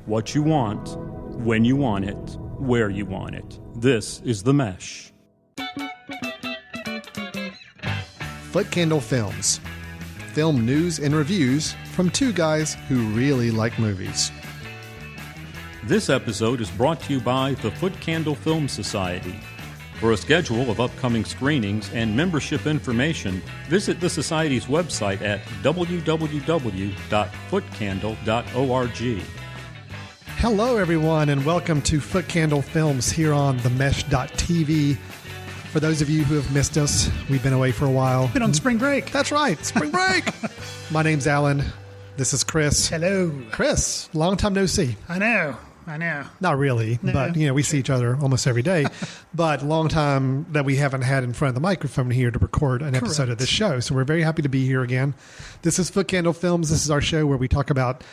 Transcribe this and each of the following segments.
what you want, when you want it, where you want it. This is The Mesh. Footcandle Films. Film news and reviews from two guys who really like movies. This episode is brought to you by the Footcandle Film Society. For a schedule of upcoming screenings and membership information, visit the Society's website at www.footcandle.org. Hello, everyone, and welcome to Footcandle Films here on themesh.tv. For those of you who have missed us, we've been away for a while. Been on spring break. That's right, spring break. My name's Alan. This is Chris. Hello. Chris, long time no see. I know. Not really, No, but we see each other almost every day. But long time that we haven't had in front of the microphone here to record an episode of this show. So we're very happy to be here again. This is Footcandle Films. This is our show where we talk about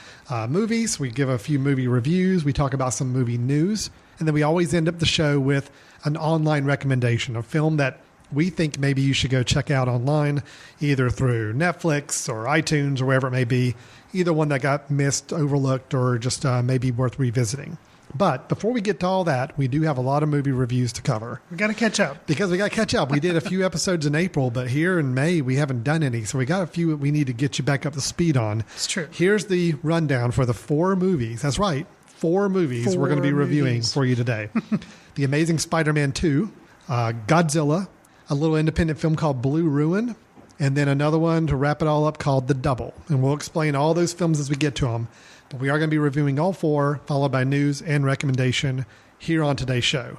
movies. We give a few movie reviews. We talk about some movie news. And then we always end up the show with an online recommendation, a film that we think maybe you should go check out online, either through Netflix or iTunes or wherever it may be, either one that got missed, overlooked, or just maybe worth revisiting. But before we get to all that, we do have a lot of movie reviews to cover. We got to catch up. Because we got to catch up. We did a few episodes in April, but here in May, we haven't done any. So we got a few we need to get you back up to speed on. It's true. Here's the rundown for the 4 movies. That's right. 4 movies we're going to be reviewing for you today. The Amazing Spider-Man 2, Godzilla, a little independent film called Blue Ruin, and then another one to wrap it all up called The Double. And we'll explain all those films as we get to them. But we are going to be reviewing all 4, followed by news and recommendation here on today's show.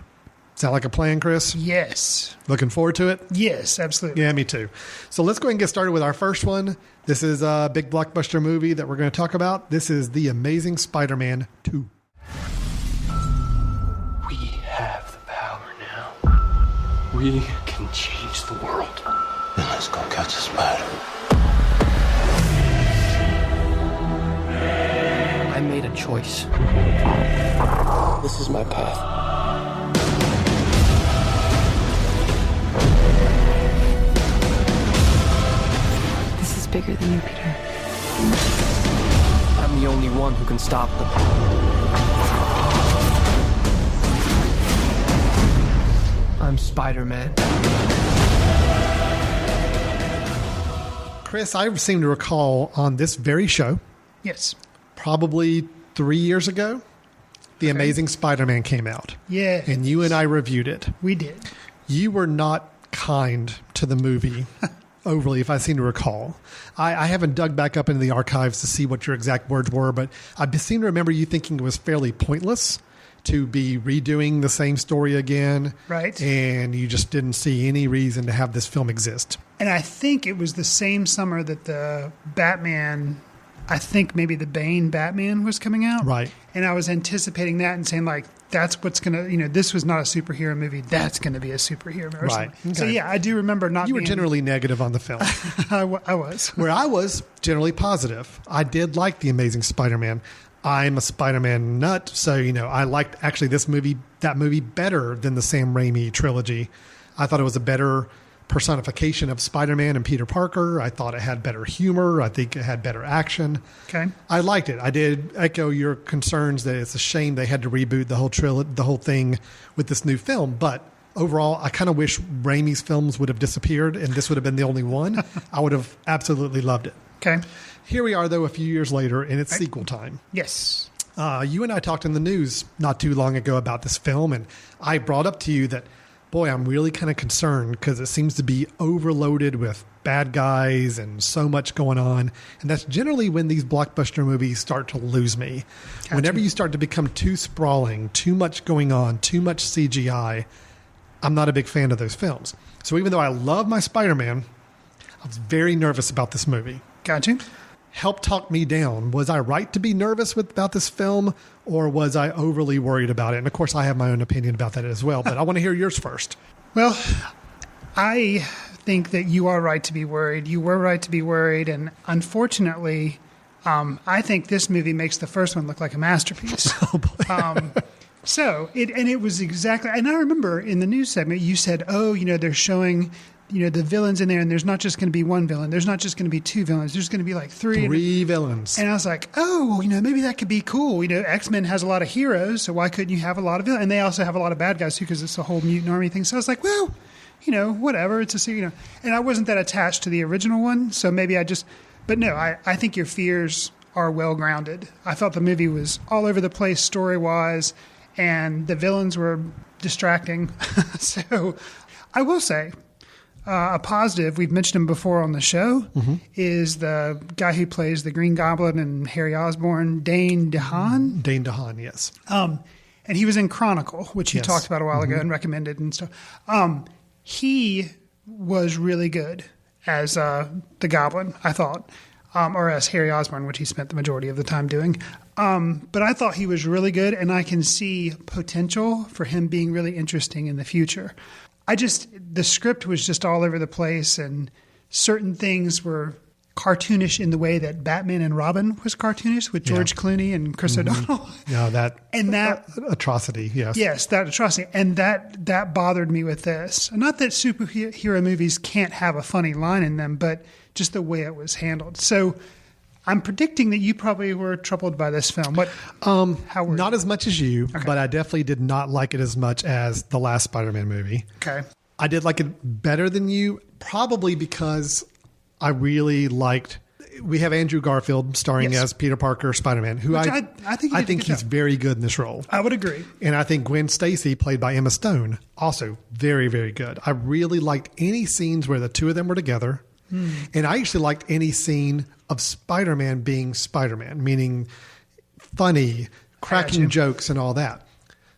Sound like a plan, Chris? Yes. Looking forward to it? Yes, absolutely. Yeah, me too. So let's go ahead and get started with our first one. This is a big blockbuster movie that we're going to talk about. This is The Amazing Spider-Man 2. We have the power now. We can change the world. Then let's go catch a spider. I made a choice. This is my path. This is bigger than you, Peter. I'm the only one who can stop them. I'm Spider-Man. Chris, I seem to recall on this very show, Yes. probably 3 years ago, The Amazing Spider-Man came out. Yeah. And you and I reviewed it. We did. You were not kind to the movie overly, if I seem to recall. I haven't dug back up into the archives to see what your exact words were, but I seem to remember you thinking it was fairly pointless to be redoing the same story again. Right. And you just didn't see any reason to have this film exist. And I think it was the same summer that the Batman, I think maybe the Bane Batman was coming out. Right. And I was anticipating that and saying, like, that's what's going to, this was not a superhero movie. That's going to be a superhero movie. Right. Okay. So, Okay. yeah, I do remember not You were being... generally negative on the film. I was. Where I was generally positive. I did like The Amazing Spider-Man. I'm a Spider-Man nut, so, I liked actually that movie better than the Sam Raimi trilogy. I thought it was a better personification of Spider-Man and Peter Parker. I thought it had better humor. I think it had better action. Okay. I liked it. I did echo your concerns that it's a shame they had to reboot the whole thing with this new film, but overall, I kind of wish Raimi's films would have disappeared and this would have been the only one. I would have absolutely loved it. Okay. Here we are, though, a few years later, and it's sequel time. Yes. You and I talked in the news not too long ago about this film, and I brought up to you that, boy, I'm really kind of concerned because it seems to be overloaded with bad guys and so much going on. And that's generally when these blockbuster movies start to lose me. Gotcha. Whenever you start to become too sprawling, too much going on, too much CGI, I'm not a big fan of those films. So even though I love my Spider-Man, I was very nervous about this movie. Gotcha. Help talk me down. Was I right to be nervous about this film, or was I overly worried about it? And of course, I have my own opinion about that as well, but I want to hear yours first. Well, I think that you are right to be worried. You were right to be worried, and unfortunately, I think this movie makes the first one look like a masterpiece. Oh, boy. So it was exactly, and I remember in the news segment you said, "Oh, they're showing the villains in there, and there's not just going to be one villain. There's not just going to be two villains. There's going to be like three villains. And I was like, oh, maybe that could be cool. X-Men has a lot of heroes, so why couldn't you have a lot of villains? And they also have a lot of bad guys too, because it's a whole mutant army thing. So I was like, well, whatever. It's and I wasn't that attached to the original one, so maybe but no, I think your fears are well grounded. I felt the movie was all over the place story-wise, and the villains were distracting. So I will say, a positive, we've mentioned him before on the show, is the guy who plays the Green Goblin and Harry Osborn, Dane DeHaan. Dane DeHaan, yes. And he was in Chronicle, which you talked about a while ago and recommended and stuff. He was really good as the Goblin, I thought, or as Harry Osborn, which he spent the majority of the time doing. But I thought he was really good, and I can see potential for him being really interesting in the future. The script was just all over the place, and certain things were cartoonish in the way that Batman and Robin was cartoonish with George Clooney and Chris O'Donnell. Yeah, that atrocity, yes. Yes, that atrocity. And that bothered me with this. Not that superhero movies can't have a funny line in them, but just the way it was handled. So I'm predicting that you probably were troubled by this film. Not as much as you, but I definitely did not like it as much as the last Spider-Man movie. Okay. I did like it better than you, probably because I really liked. We have Andrew Garfield starring as Peter Parker, Spider-Man, who I think he's very good in this role. I would agree. And I think Gwen Stacy, played by Emma Stone, also very, very good. I really liked any scenes where the two of them were together. And I actually liked any scene of Spider-Man being Spider-Man, meaning funny, cracking jokes and all that.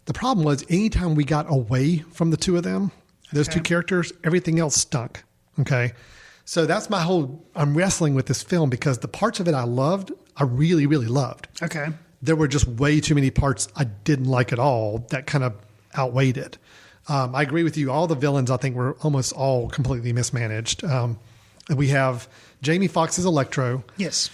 The problem was anytime we got away from the two of them, those two characters, everything else stunk. Okay. So that's my whole, I'm wrestling with this film because the parts of it I loved, I really, really loved. Okay. There were just way too many parts I didn't like at all that kind of outweighed it. I agree with you. All the villains, I think, were almost all completely mismanaged. We have Jamie Foxx's Electro. Yes.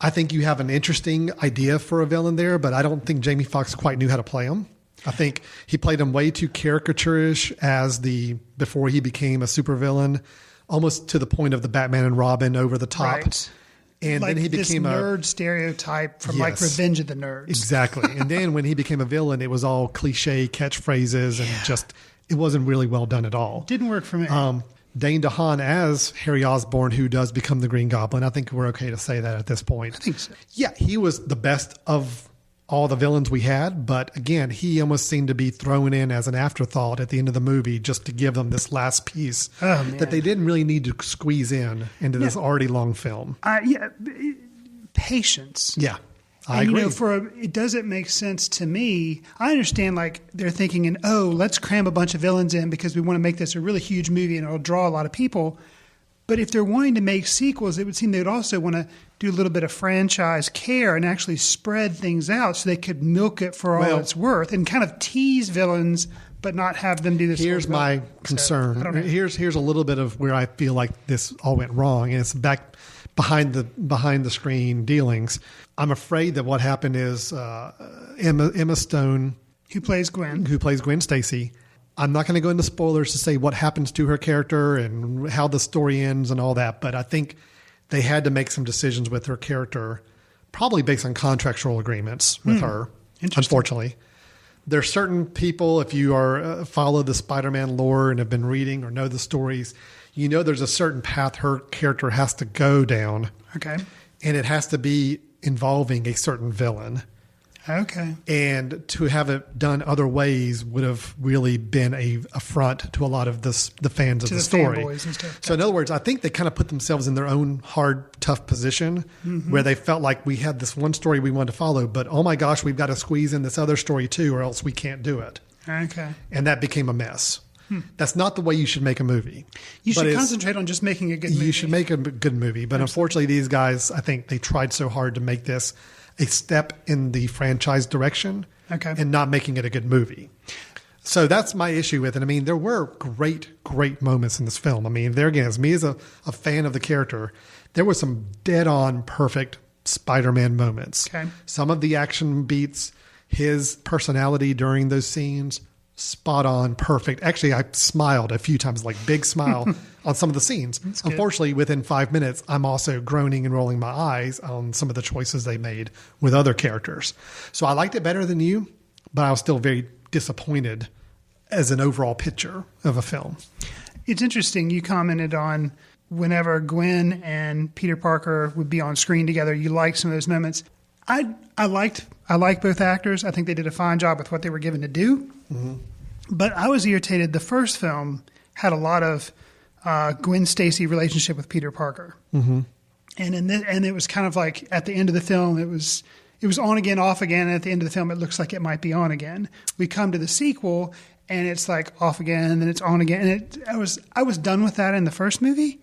I think you have an interesting idea for a villain there, but I don't think Jamie Foxx quite knew how to play him. I think he played him way too caricaturish before he became a supervillain, almost to the point of the Batman and Robin over the top. Right. And like then he became this nerd stereotype from like Revenge of the Nerds. Exactly. And then when he became a villain, it was all cliche catchphrases and just, it wasn't really well done at all. Didn't work for me. Dane DeHaan as Harry Osborn, who does become the Green Goblin. I think we're okay to say that at this point. I think so. Yeah, he was the best of all the villains we had, but again, he almost seemed to be thrown in as an afterthought at the end of the movie just to give them this last piece that they didn't really need to squeeze into this already long film. Patience. Yeah. I agree. It doesn't make sense to me. I understand, like, they're thinking, let's cram a bunch of villains in because we want to make this a really huge movie and it'll draw a lot of people. But if they're wanting to make sequels, it would seem they would also want to do a little bit of franchise care and actually spread things out so they could milk it for all it's worth and kind of tease villains but not have them do this. Here's my concern. So, here's a little bit of where I feel like this all went wrong, and it's back behind the screen dealings. I'm afraid that what happened is Emma Stone, who plays Gwen Stacy. I'm not going to go into spoilers to say what happens to her character and how the story ends and all that, but I think they had to make some decisions with her character, probably based on contractual agreements with her. Unfortunately, there are certain people, if you are follow the Spider-Man lore and have been reading or know the stories, there's a certain path her character has to go down. Okay. And it has to be involving a certain villain. Okay. And to have it done other ways would have really been an affront to a lot of the fans of the story. Fanboys and stuff. So in other words, I think they kind of put themselves in their own hard, tough position where they felt like we had this one story we wanted to follow, but oh my gosh, we've got to squeeze in this other story too, or else we can't do it. Okay. And that became a mess. That's not the way you should make a movie. You should concentrate on just making a good movie. You should make a good movie. But unfortunately, these guys, I think they tried so hard to make this a step in the franchise direction and not making it a good movie. So that's my issue with it. I mean, there were great, great moments in this film. I mean, there again, as me as a fan of the character, there were some dead-on perfect Spider-Man moments. Okay. Some of the action beats, his personality during those scenes, spot on, perfect. Actually, I smiled a few times, like big smile on some of the scenes. Unfortunately, within 5 minutes, I'm also groaning and rolling my eyes on some of the choices they made with other characters. So I liked it better than you, but I was still very disappointed as an overall picture of a film. It's interesting. You commented on whenever Gwen and Peter Parker would be on screen together, you liked some of those moments. I like both actors. I think they did a fine job with what they were given to do. Mm-hmm. But I was irritated. The first film had a lot of Gwen Stacy relationship with Peter Parker. Mm-hmm. And it was kind of like at the end of the film, it was on again, off again. And at the end of the film, it looks like it might be on again. We come to the sequel, and it's like off again, and then it's on again. And I was done with that in the first movie,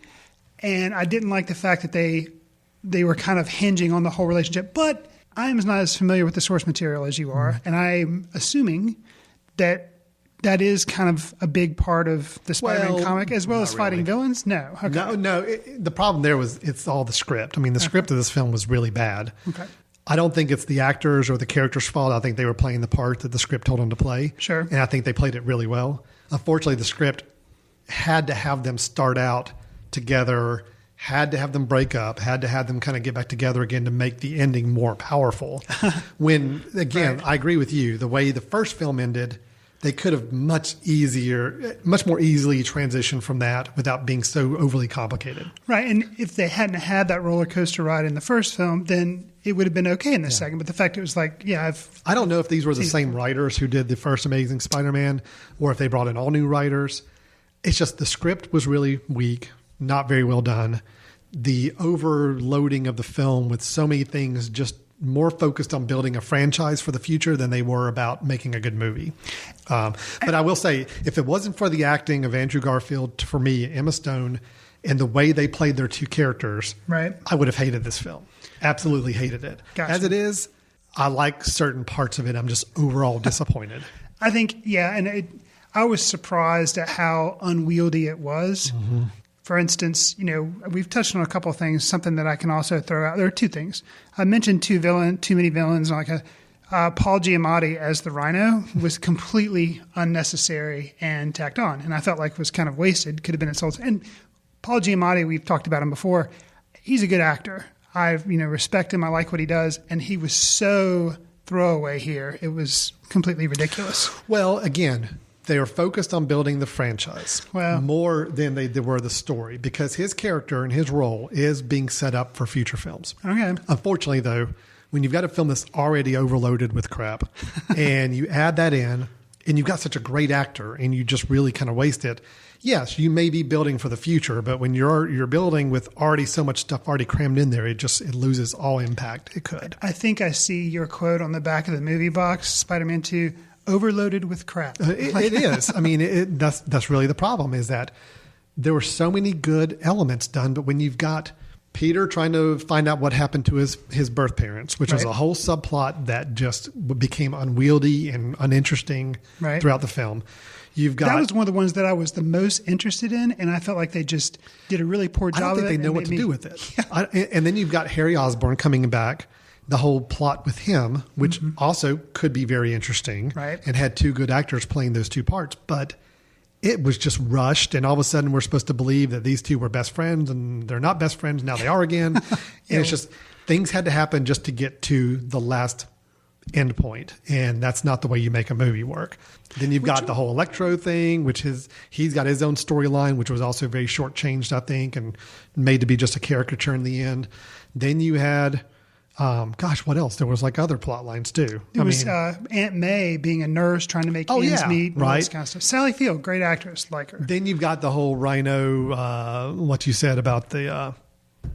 and I didn't like the fact that they were kind of hinging on the whole relationship. But I am not as familiar with the source material as you are, and I'm assuming that is kind of a big part of the Spider-Man comic, as well as fighting villains? No. Okay. No. The problem there was it's all the script. I mean, the script of this film was really bad. Okay. I don't think it's the actors or the characters' fault. I think they were playing the part that the script told them to play. Sure. And I think they played it really well. Unfortunately, the script had to have them start out together, had to have them break up, had to have them kind of get back together again to make the ending more powerful. When, again, right. I agree with you. The way the first film ended, they could have much more easily transitioned from that without being so overly complicated. Right. And if they hadn't had that roller coaster ride in the first film, then it would have been okay in the second. But the fact it was like, I don't know if these were the same writers who did the first Amazing Spider-Man or if they brought in all new writers. It's just the script was really weak, not very well done. The overloading of the film with so many things just more focused on building a franchise for the future than they were about making a good movie. But I will say, if it wasn't for the acting of Andrew Garfield, for me, Emma Stone, and the way they played their two characters, right, I would have hated this film. Absolutely hated it. Gotcha. As it is, I like certain parts of it. I'm just overall disappointed. I think, I was surprised at how unwieldy it was. Mm-hmm. For instance, we've touched on a couple of things, something that I can also throw out. There are two things. I mentioned too many villains. Like Paul Giamatti as the Rhino was completely unnecessary and tacked on. And I felt like was kind of wasted, could have been its whole. And Paul Giamatti, we've talked about him before. He's a good actor. I respect him. I like what he does. And he was so throwaway here. It was completely ridiculous. Well, again, they are focused on building the franchise more than they were the story, because his character and his role is being set up for future films. Okay. Unfortunately, though, when you've got a film that's already overloaded with crap and you add that in and you've got such a great actor and you just really kind of waste it, yes, you may be building for the future, but when you're building with already so much stuff already crammed in there, it loses all impact it could. I think I see your quote on the back of the movie box, Spider-Man 2, overloaded with crap. It is. I mean, that's really the problem, is that there were so many good elements done, but when you've got Peter trying to find out what happened to his birth parents, which was a whole subplot that just became unwieldy and uninteresting throughout the film. That was one of the ones that I was the most interested in, and I felt like they just did a really poor job of it. I don't think they know what to do with it. Yeah. And then you've got Harry Osborn coming back, the whole plot with him, which also could be very interesting, and had two good actors playing those two parts, but it was just rushed, and all of a sudden we're supposed to believe that these two were best friends, and they're not best friends, now they are again. And it's just, things had to happen just to get to the last end point, and that's not the way you make a movie work. Then you've got the whole Electro thing, which he's got his own storyline, which was also very shortchanged, I think, and made to be just a caricature in the end. Then you had... what else? There was like other plot lines too. It was Aunt May being a nurse trying to make ends meet. And all this kind of stuff. Sally Field, great actress, like her. Then you've got the whole Rhino, what you said about the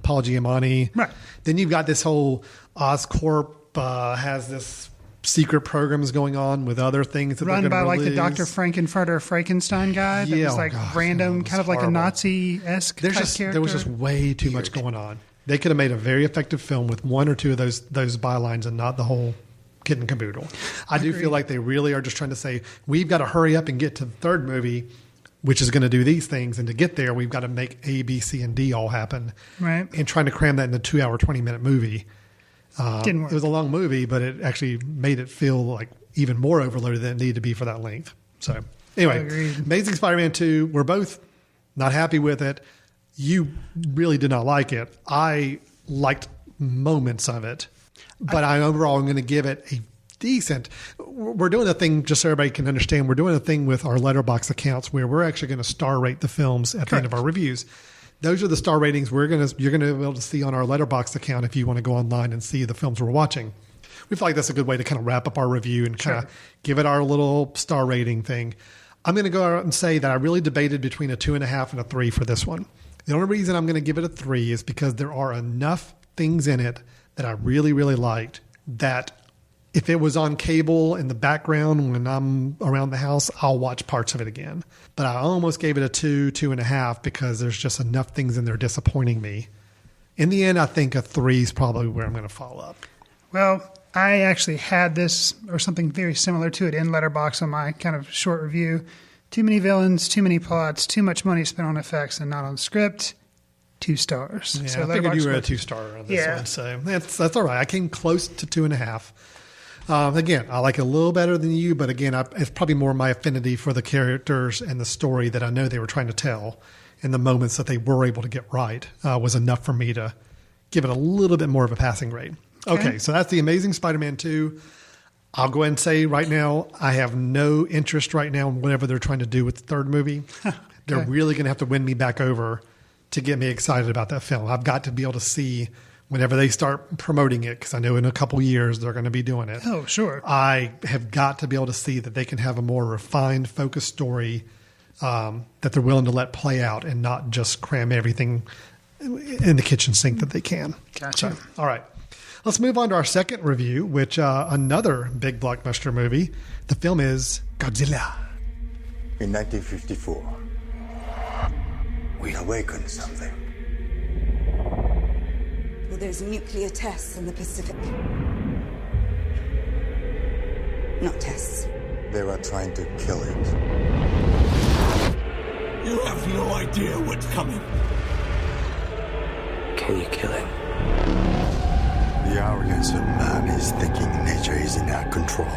Paul Giamatti. Right. Then you've got this whole Oscorp has this secret programs going on with other things that run they're by release. Like the Dr. Frankenfurter Frankenstein guy. That was like random, kind of like a Nazi-esque type character. There was just way too much going on. They could have made a very effective film with one or two of those bylines and not the whole kit and caboodle. I do feel like they really are just trying to say, we've got to hurry up and get to the third movie, which is going to do these things. And to get there, we've got to make A, B, C, and D all happen. Right. And trying to cram that in a 2-hour, 20-minute movie. Didn't work. It was a long movie, but it actually made it feel like even more overloaded than it needed to be for that length. So anyway, Amazing Spider-Man 2, we're both Not happy with it. You really did not like it. I liked moments of it, but overall I'm going to give it a decent. We're doing a thing, just so everybody can understand, we're doing a thing with our Letterboxd accounts where we're actually going to star rate the films at the end of our reviews. Those are the star ratings you're going to be able to see on our Letterboxd account if you want to go online and see the films we're watching. We feel like that's a good way to kind of wrap up our review and kind of give it our little star rating thing. I'm going to go out and say that I really debated between a 2.5 and a 3 for this one. The only reason I'm going to give it a 3 is because there are enough things in it that I really, really liked that if it was on cable in the background when I'm around the house, I'll watch parts of it again. But I almost gave it a 2.5 because there's just enough things in there disappointing me. In the end, I think a 3 is probably where I'm going to follow up. Well, I actually had this or something very similar to it in Letterboxd on my kind of short review. Too many villains, too many plots, too much money spent on effects and not on script. 2 stars. Yeah, So I figured you were a Letterboxd 2-star on this one. So that's all right. I came close to 2.5. Again, I like it a little better than you, but again, it's probably more my affinity for the characters and the story that I know they were trying to tell, and the moments that they were able to get right was enough for me to give it a little bit more of a passing grade. Okay, so that's The Amazing Spider-Man 2. I'll go ahead and say right now, I have no interest right now in whatever they're trying to do with the third movie. They're really going to have to win me back over to get me excited about that film. I've got to be able to see whenever they start promoting it, because I know in a couple years they're going to be doing it. Oh, sure. I have got to be able to see that they can have a more refined, focused story that they're willing to let play out and not just cram everything in the kitchen sink that they can. Gotcha. So, all right. Let's move on to our second review, which another big blockbuster movie. The film is Godzilla. In 1954, we awakened something. Well, there's nuclear tests in the Pacific. Not tests. They were trying to kill it. You have no idea what's coming. Can you kill it? The arrogance of man is thinking nature is in our control.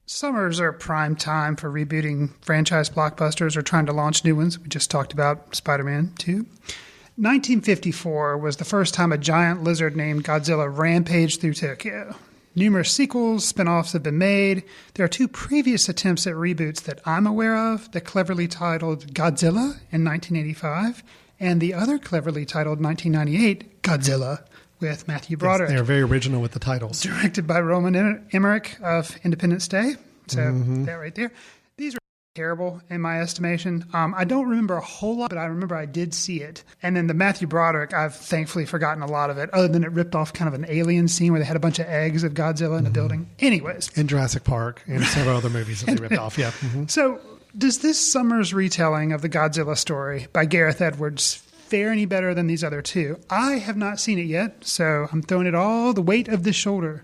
Summers are prime time for rebooting franchise blockbusters or trying to launch new ones. We just talked about Spider-Man 2. 1954 was the first time a giant lizard named Godzilla rampaged through Tokyo. Numerous sequels, spin-offs have been made. There are 2 previous attempts at reboots that I'm aware of, the cleverly titled Godzilla in 1985 and the other cleverly titled 1998 Godzilla with Matthew Broderick. They're very original with the titles. Directed by Roman Emmerich of Independence Day. So that right there. These are terrible in my estimation. I don't remember a whole lot, but I remember I did see it. And then the Matthew Broderick, I've thankfully forgotten a lot of it, other than it ripped off kind of an alien scene where they had a bunch of eggs of Godzilla in a building. Anyways. In Jurassic Park and several other movies that they ripped off, yeah. So does this summer's retelling of the Godzilla story by Gareth Edwards fare any better than these other 2? I have not seen it yet, so I'm throwing it all the weight of this shoulder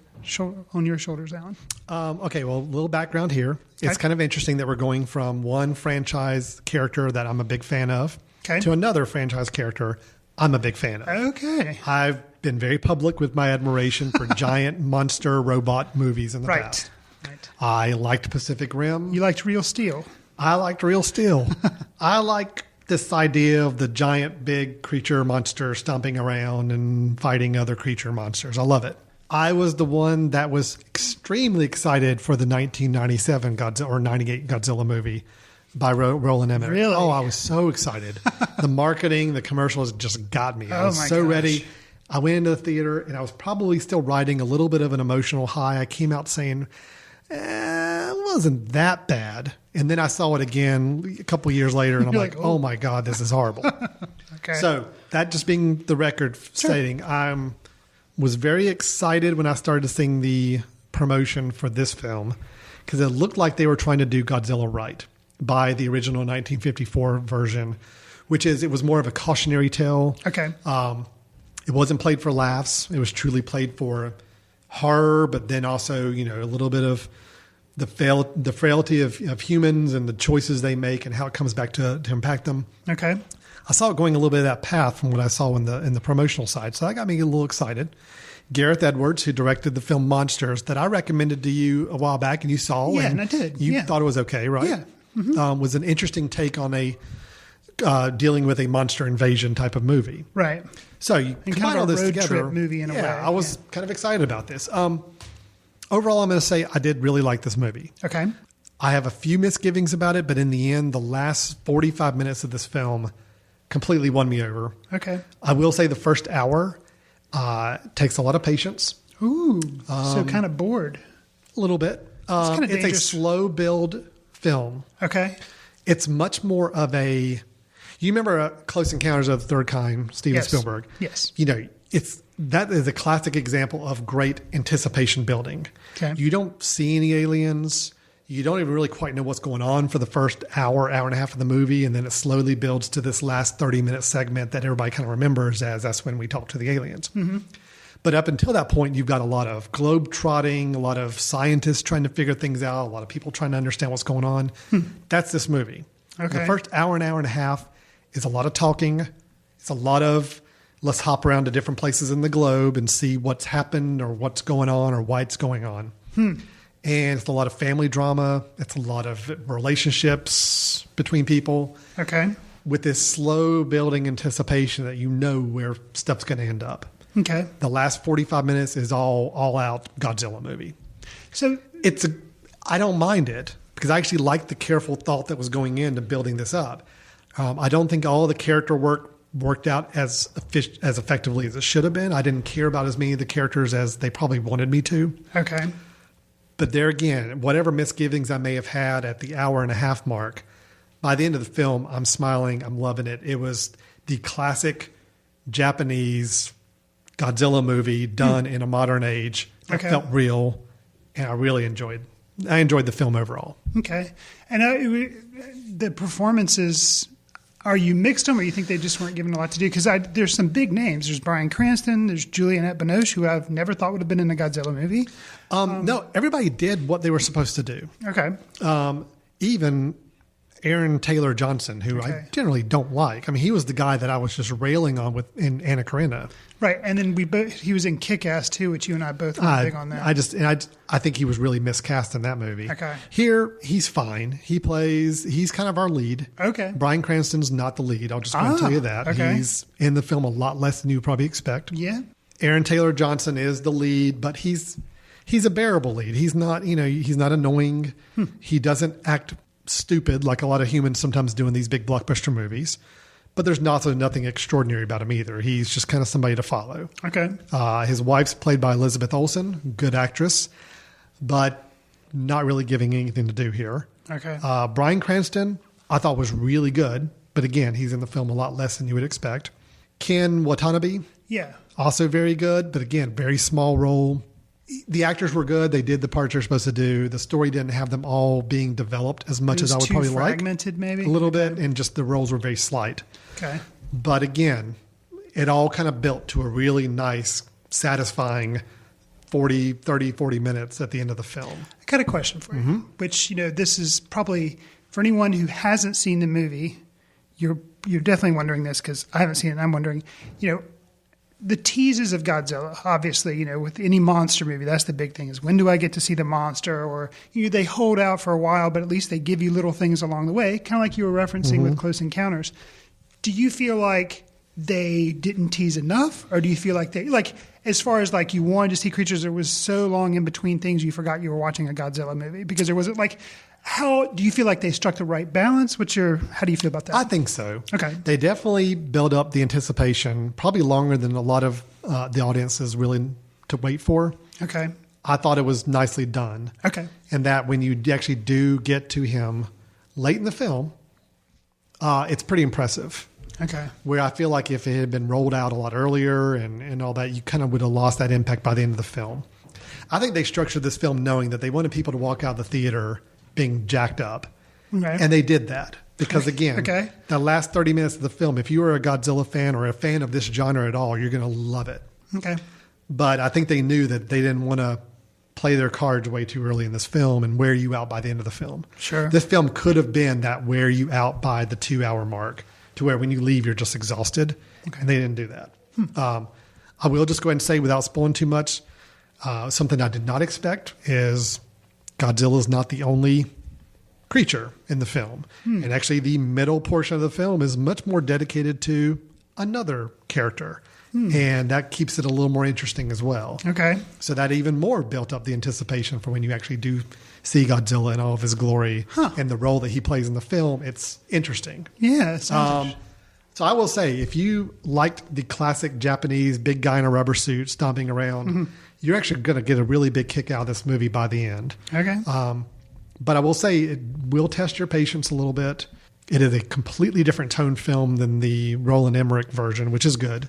on your shoulders, Alan. Okay, well, a little background here. It's kind of interesting that we're going from one franchise character that I'm a big fan of to another franchise character I'm a big fan of. Okay. I've been very public with my admiration for giant monster robot movies in the past. Right. I liked Pacific Rim. You liked Real Steel. I liked Real Steel. I like this idea of the giant big creature monster stomping around and fighting other creature monsters. I love it. I was the one that was extremely excited for the 1997 Godzilla or 98 Godzilla movie by Roland Emmerich. Really? Oh, I was so excited. The marketing, the commercials just got me. I was so ready. I went into the theater and I was probably still riding a little bit of an emotional high. I came out saying, it wasn't that bad. And then I saw it again a couple years later and I'm like, oh my God, this is horrible. So that just being the record stating, was very excited when I started seeing the promotion for this film because it looked like they were trying to do Godzilla right by the original 1954 version, which is it was more of a cautionary tale. Okay. It wasn't played for laughs. It was truly played for horror, but then also, a little bit of the frailty of humans and the choices they make and how it comes back to impact them. Okay. I saw it going a little bit of that path from what I saw in the promotional side, so that got me a little excited. Gareth Edwards, who directed the film Monsters, that I recommended to you a while back, and you saw. Yeah, and I did. You thought it was okay, right? Yeah. Mm-hmm. Was an interesting take on a dealing with a monster invasion type of movie. Right. So you and combine all this road together. Trip movie in a way. I was kind of excited about this. Overall, I'm going to say I did really like this movie. Okay. I have a few misgivings about it, but in the end, the last 45 minutes of this film completely won me over. Okay. I will say the first hour takes a lot of patience. Ooh. So kind of bored. A little bit. It's a slow build film. Okay. It's much more of a... You remember Close Encounters of the Third Kind, Steven Spielberg? Yes. That is a classic example of great anticipation building. Okay. You don't see any aliens. You don't even really quite know what's going on for the first hour and a half of the movie, and then it slowly builds to this last 30-minute segment that everybody kind of remembers as that's when we talk to the aliens. Mm-hmm. But up until that point, you've got a lot of globe-trotting, a lot of scientists trying to figure things out, a lot of people trying to understand what's going on. That's this movie. Okay. The first hour and a half is a lot of talking. It's a lot of let's hop around to different places in the globe and see what's happened or what's going on or why it's going on. And it's a lot of family drama. It's a lot of relationships between people. Okay. With this slow building anticipation that you know where stuff's going to end up. Okay. The last 45 minutes is all out Godzilla movie. So I don't mind it because I actually like the careful thought that was going into building this up. I don't think all the character worked out as effectively as it should have been. I didn't care about as many of the characters as they probably wanted me to. Okay. But there again, whatever misgivings I may have had at the hour and a half mark, by the end of the film, I'm smiling. I'm loving it. It was the classic Japanese Godzilla movie done in a modern age. It felt real, and I really enjoyed the film overall. Okay. And the performances... Are you mixed them, or you think they just weren't given a lot to do? Because there's some big names. There's Bryan Cranston. There's Julianne Binoche, who I've never thought would have been in a Godzilla movie. No, everybody did what they were supposed to do. Okay. Even Aaron Taylor Johnson, who I generally don't like. I mean, he was the guy that I was just railing on in Anna Karenina. Right, and then he was in Kick-Ass too, which you and I both were big on that. I think he was really miscast in that movie. Okay. Here, he's fine. He's kind of our lead. Okay. Bryan Cranston's not the lead. I'll just go and tell you that. Okay. He's in the film a lot less than you probably expect. Yeah. Aaron Taylor Johnson is the lead, but he's a bearable lead. He's not annoying. He doesn't act stupid like a lot of humans sometimes do in these big blockbuster movies. But there's nothing extraordinary about him either. He's just kind of somebody to follow. Okay. His wife's played by Elizabeth Olsen, good actress, but not really giving anything to do here. Okay. Bryan Cranston, I thought was really good, but again, he's in the film a lot less than you would expect. Ken Watanabe, also very good, but again, very small role. The actors were good. They did the parts they're supposed to do. The story didn't have them all being developed as much as I would probably like. Fragmented, maybe? A little bit, and just the roles were very slight. Okay. But again, it all kind of built to a really nice, satisfying 40 minutes at the end of the film. I got a question for you, which, this is probably, for anyone who hasn't seen the movie, you're definitely wondering this because I haven't seen it and I'm wondering, the teases of Godzilla, obviously, with any monster movie, that's the big thing is when do I get to see the monster? Or they hold out for a while, but at least they give you little things along the way, kind of like you were referencing with Close Encounters. Do you feel like they didn't tease enough? Or do you feel like as far as you wanted to see creatures, there was so long in between things you forgot you were watching a Godzilla movie? Because there wasn't how do you feel like they struck the right balance? How do you feel about that? I think so. Okay. They definitely build up the anticipation, probably longer than a lot of the audience is willing to wait for. Okay. I thought it was nicely done. Okay. And that when you actually do get to him late in the film, it's pretty impressive. Okay. Where I feel like if it had been rolled out a lot earlier and all that, you kind of would have lost that impact by the end of the film. I think they structured this film knowing that they wanted people to walk out of the theater being jacked up. Okay. And they did that. Because again, the last 30 minutes of the film, if you are a Godzilla fan or a fan of this genre at all, you're going to love it. Okay. But I think they knew that they didn't want to play their cards way too early in this film and wear you out by the end of the film. Sure. This film could have been that wear you out by the 2-hour mark to where when you leave, you're just exhausted. Okay. And they didn't do that. I will just go ahead and say, without spoiling too much, something I did not expect is Godzilla is not the only creature in the film. And actually, the middle portion of the film is much more dedicated to another character. And that keeps it a little more interesting as well. Okay. So that even more built up the anticipation for when you actually do see Godzilla in all of his glory and the role that he plays in the film. It's interesting. Yeah, it sounds so I will say, if you liked the classic Japanese big guy in a rubber suit stomping around, you're actually going to get a really big kick out of this movie by the end. Okay. But I will say it will test your patience a little bit. It is a completely different tone film than the Roland Emmerich version, which is good.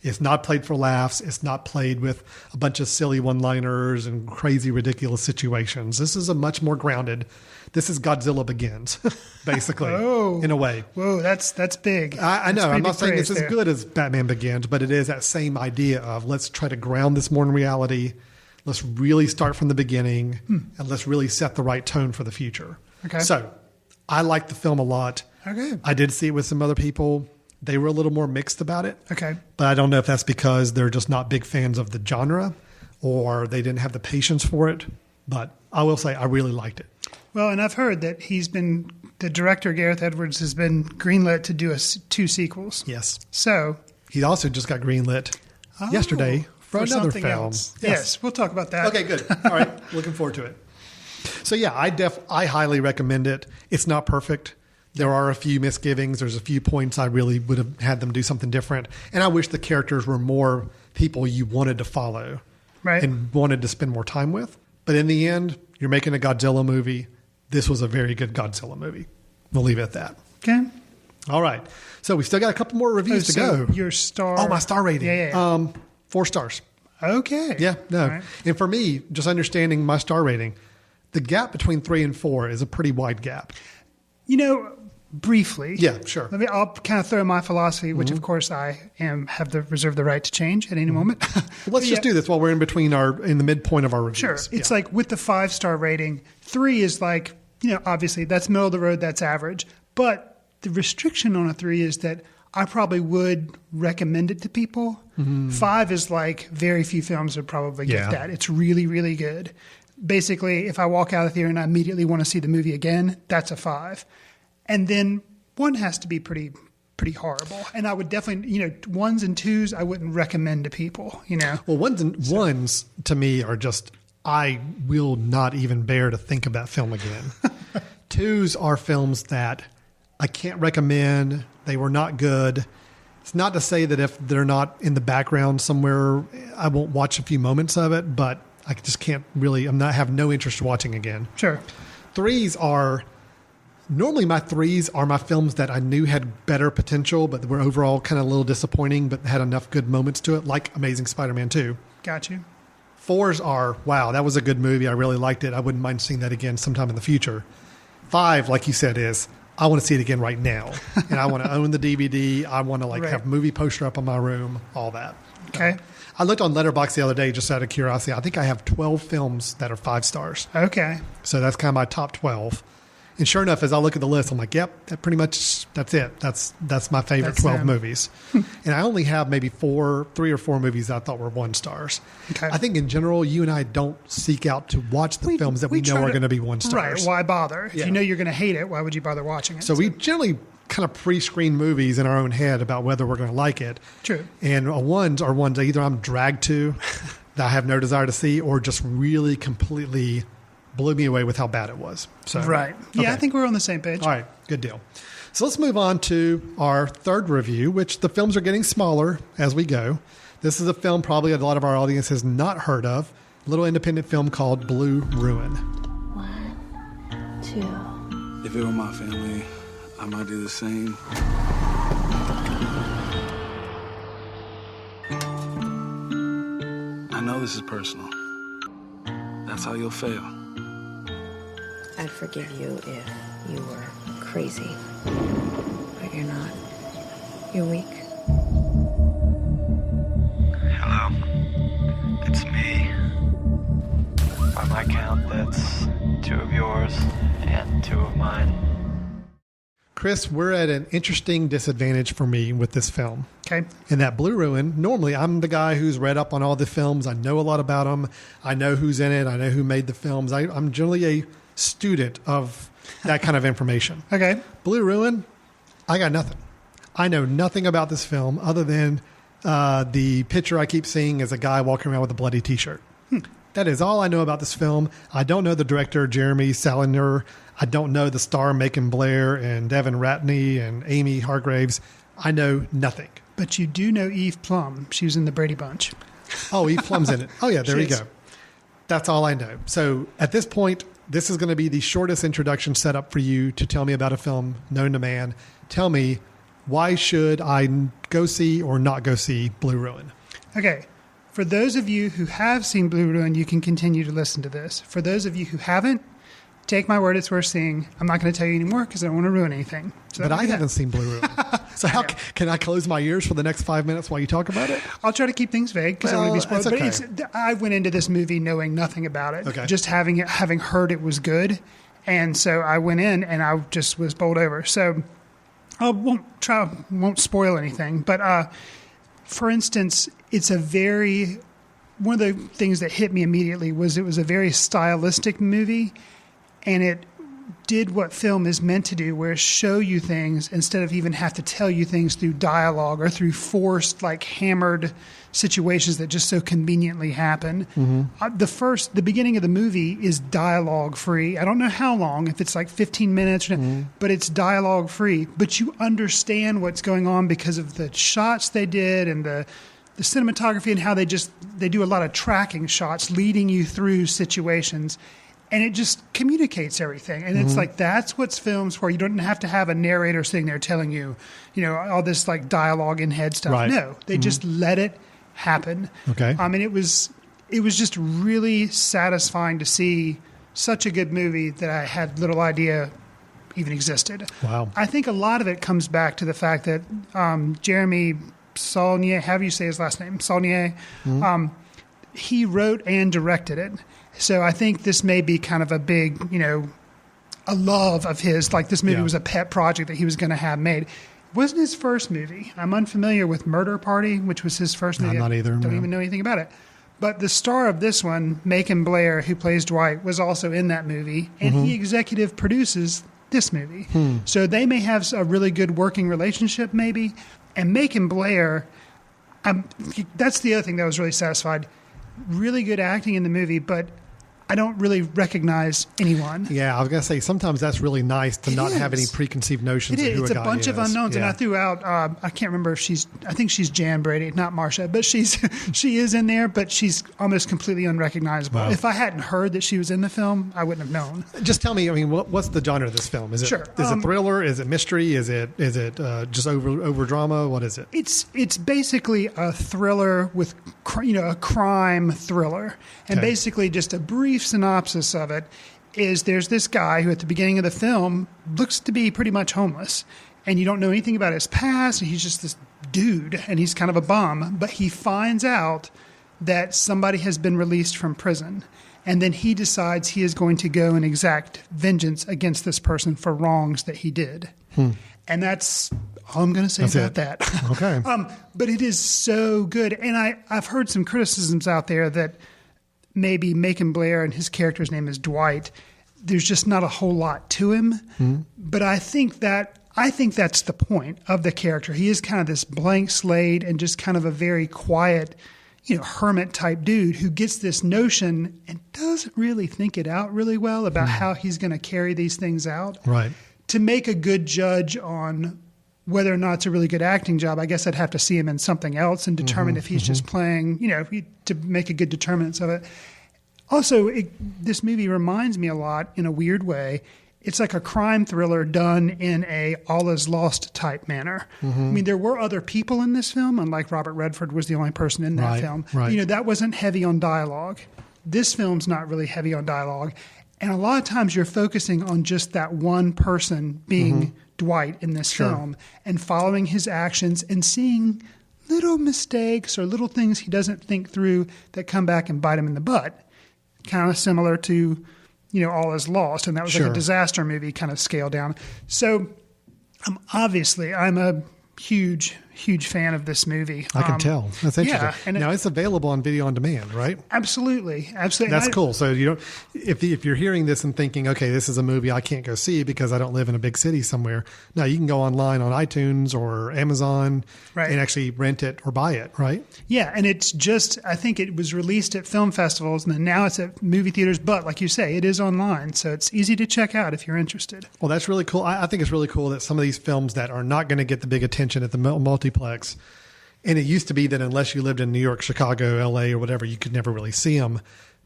It's not played for laughs. It's not played with a bunch of silly one-liners and crazy, ridiculous situations. This is a much more grounded. This is Godzilla Begins, basically, in a way. Whoa, that's big. I know. I'm not saying it's as there. good as Batman Begins, but it is that same idea of let's try to ground this more in reality. Let's really start from the beginning, and let's really set the right tone for the future. Okay. So I like the film a lot. Okay. I did see it with some other people. They were a little more mixed about it. Okay. But I don't know if that's because they're just not big fans of the genre or they didn't have the patience for it. But I will say I really liked it. Well, and I've heard that the director, Gareth Edwards, has been greenlit to do 2 sequels. Yes. So. He also just got greenlit yesterday for another something film. Else. Yes, we'll talk about that. Okay, good. All right. Looking forward to it. So yeah, I highly recommend it. It's not perfect. There are a few misgivings. There's a few points I really would have had them do something different. And I wish the characters were more people you wanted to follow and wanted to spend more time with. But in the end, you're making a Godzilla movie. This was a very good Godzilla movie. We'll leave it at that. Okay. All right. So we still got a couple more reviews to go. Your star. Oh, my star rating. Yeah. 4 stars. Okay. Yeah, no. Right. And for me, just understanding my star rating, the gap between 3 and 4 is a pretty wide gap. Briefly. Yeah, sure. I'll kind of throw my philosophy, which of course I reserve the right to change at any moment. Well, let's just do this while we're in the midpoint of our reviews. Sure. It's like with the 5-star rating, 3 is like, obviously that's middle of the road, that's average. But the restriction on a 3 is that I probably would recommend it to people. 5 is like very few films would probably get that. It's really, really good. Basically, if I walk out of the theater and I immediately want to see the movie again, that's a 5. And then 1 has to be pretty horrible. And I would definitely, 1s and 2s, I wouldn't recommend to people, Well, ones to me are just, I will not even bear to think of that film again. 2s are films that I can't recommend. They were not good. It's not to say that if they're not in the background somewhere, I won't watch a few moments of it, but I just can't really, have no interest in watching again. Sure. 3s are... Normally my 3s are my films that I knew had better potential, but were overall kind of a little disappointing, but had enough good moments to it, like Amazing Spider-Man 2. Got you. 4s are, wow, that was a good movie. I really liked it. I wouldn't mind seeing that again sometime in the future. 5, like you said, is I want to see it again right now. And I want to own the DVD. I want to have a movie poster up in my room, all that. Okay. I looked on Letterboxd the other day just out of curiosity. I think I have 12 films that are 5 stars. Okay. So that's kind of my top 12. And sure enough, as I look at the list, I'm like, yep, that's it. That's my favorite 12 movies. And I only have maybe 3 or 4 movies that I thought were 1 stars. Okay. I think in general, you and I don't seek out to watch the films that we know are going to be 1 stars. Right. Why bother? If you know you're going to hate it, why would you bother watching it? So we generally kind of pre-screen movies in our own head about whether we're going to like it. True. And ones are ones that either I'm dragged to that I have no desire to see or just really completely blew me away with how bad it was. So, right. Yeah, okay. I think we're on the same page. All right. Good deal. So let's move on to our third review, which the films are getting smaller as we go. This is a film probably a lot of our audience has not heard of. A little independent film called Blue Ruin. 1, 2. If it were my family, I might do the same. I know this is personal. That's how you'll fail. I'd forgive you if you were crazy. But you're not. You're weak. Hello. It's me. Chris, we're at an interesting disadvantage for me with this film. Okay. In that Blue Ruin, normally I'm the guy who's read up on all the films. I know a lot about them. I know who's in it. I know who made the films. I'm generally a student of that kind of information. Okay. Blue Ruin, I got nothing. I know nothing about this film other than the picture I keep seeing is a guy walking around with a bloody T-shirt. That is all I know about this film. I don't know the director, Jeremy Salinger. I don't know the star, Macon Blair, and Devin Ratney, and Amy Hargraves. I know nothing. But you do know Eve Plum. She was in the Brady Bunch. Oh, Eve Plum's in it. Oh, yeah, there you She go. That's all I know. So at this point, this is going to be the shortest introduction setup for you to tell me about a film known to man. Tell me, why should I go see or not go see Blue Ruin? Okay. For those of you who have seen Blue Ruin, you can continue to listen to this. For those of you who haven't, take my word, it's worth seeing. I'm not going to tell you anymore because I don't want to ruin anything. So but I haven't seen Blue Ruin. So how can I close my ears for the next 5 minutes while you talk about it? I'll try to keep things vague because I don't want to be spoiled. It's But I went into this movie knowing nothing about it. Okay. Just having heard it was good. And so I went in and I just was bowled over. So I won't spoil anything. But for instance, one of the things that hit me immediately was it was a very stylistic movie, and it did what film is meant to do, where it show you things instead of even have to tell you things through dialogue or through forced, like hammered situations that just so conveniently happen. The beginning of the movie is dialogue free. I don't know how long, if it's like 15 minutes, but it's dialogue free. But you understand what's going on because of the shots they did and the cinematography and how they do a lot of tracking shots leading you through situations. And it just communicates everything. And it's like, that's what's films where you don't have to have a narrator sitting there telling you, all this like dialogue in head stuff. Right. No, they just let it happen. Okay. I mean, it was just really satisfying to see such a good movie that I had little idea even existed. Wow. I think a lot of it comes back to the fact that Jeremy Saulnier, how do you say his last name? Saulnier. He wrote and directed it. So I think this may be kind of a big, a love of his. Like this movie was a pet project that he was going to have made. It wasn't his first movie. I'm unfamiliar with Murder Party, which was his first movie. I'm not either. Don't even know anything about it. But the star of this one, Macon Blair, who plays Dwight, was also in that movie. And he executive produces this movie. So they may have a really good working relationship maybe. And Macon Blair, that's the other thing that was really satisfied. Really good acting in the movie, but I don't really recognize anyone. Yeah, I was going to say, sometimes that's really nice to not have any preconceived notions of who a guy is. It's a bunch of unknowns, and I threw out, I can't remember if I think she's Jan Brady, not Marsha, but she is in there, but she's almost completely unrecognizable. Wow. If I hadn't heard that she was in the film, I wouldn't have known. Just tell me, what's the genre of this film? Is it thriller? Is it mystery? Is it just over drama? What is it? It's basically a thriller with, a crime thriller. And basically just a brief synopsis of it is there's this guy who at the beginning of the film looks to be pretty much homeless, and you don't know anything about his past, and he's just this dude, and he's kind of a bum, but he finds out that somebody has been released from prison, and then he decides he is going to go and exact vengeance against this person for wrongs that he did. And that's all I'm going to say about that. Okay. But it is so good, and I've heard some criticisms out there that maybe Macon Blair and his character's name is Dwight, there's just not a whole lot to him. But I think that's the point of the character. He is kind of this blank slate and just kind of a very quiet, hermit type dude who gets this notion and doesn't really think it out really well about how he's going to carry these things out. Right. To make a good judge on whether or not it's a really good acting job, I guess I'd have to see him in something else and determine if he's just playing, to make a good determinants of it. Also, this movie reminds me a lot, in a weird way, it's like a crime thriller done in a all is lost type manner. There were other people in this film, unlike Robert Redford was the only person in that film. Right. That wasn't heavy on dialogue. This film's not really heavy on dialogue. And a lot of times you're focusing on just that one person being Dwight in this film and following his actions and seeing little mistakes or little things he doesn't think through that come back and bite him in the butt. Kind of similar to, All Is Lost. And that was like a disaster movie kind of scaled down. So I'm a huge fan of this movie. I can tell. That's interesting. Yeah, and now it's available on video on demand, right? Absolutely. That's cool. So you don't, if you're hearing this and thinking, okay, this is a movie I can't go see because I don't live in a big city somewhere. No, you can go online on iTunes or Amazon and actually rent it or buy it, right? Yeah, and it's just, I think it was released at film festivals and then now it's at movie theaters. But like you say, it is online, so it's easy to check out if you're interested. Well, that's really cool. I think it's really cool that some of these films that are not going to get the big attention at the multiplex, and it used to be that unless you lived in New York, Chicago, LA, or whatever, you could never really see them.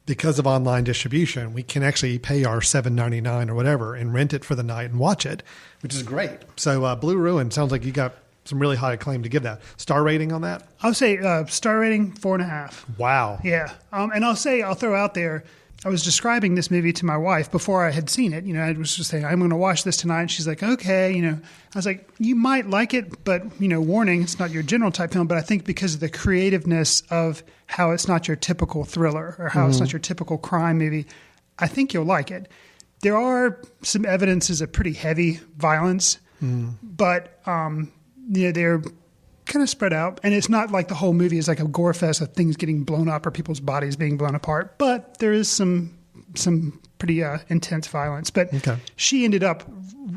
Because of online distribution, we can actually pay our $7.99 or whatever and rent it for the night and watch it, which is great. So Blue Ruin sounds like you got some really high acclaim to give that. Star rating on that? I'll say star rating 4.5. Wow. Yeah. And I'll throw out there, I was describing this movie to my wife before I had seen it. I was just saying, I'm going to watch this tonight. And she's like, okay. I was like, you might like it, but, warning, it's not your general type film. But I think because of the creativeness of how it's not your typical thriller or how it's not your typical crime movie, I think you'll like it. There are some evidences of pretty heavy violence, but, they're kind of spread out. And it's not like the whole movie is like a gore fest of things getting blown up or people's bodies being blown apart. But there is some pretty intense violence. But she ended up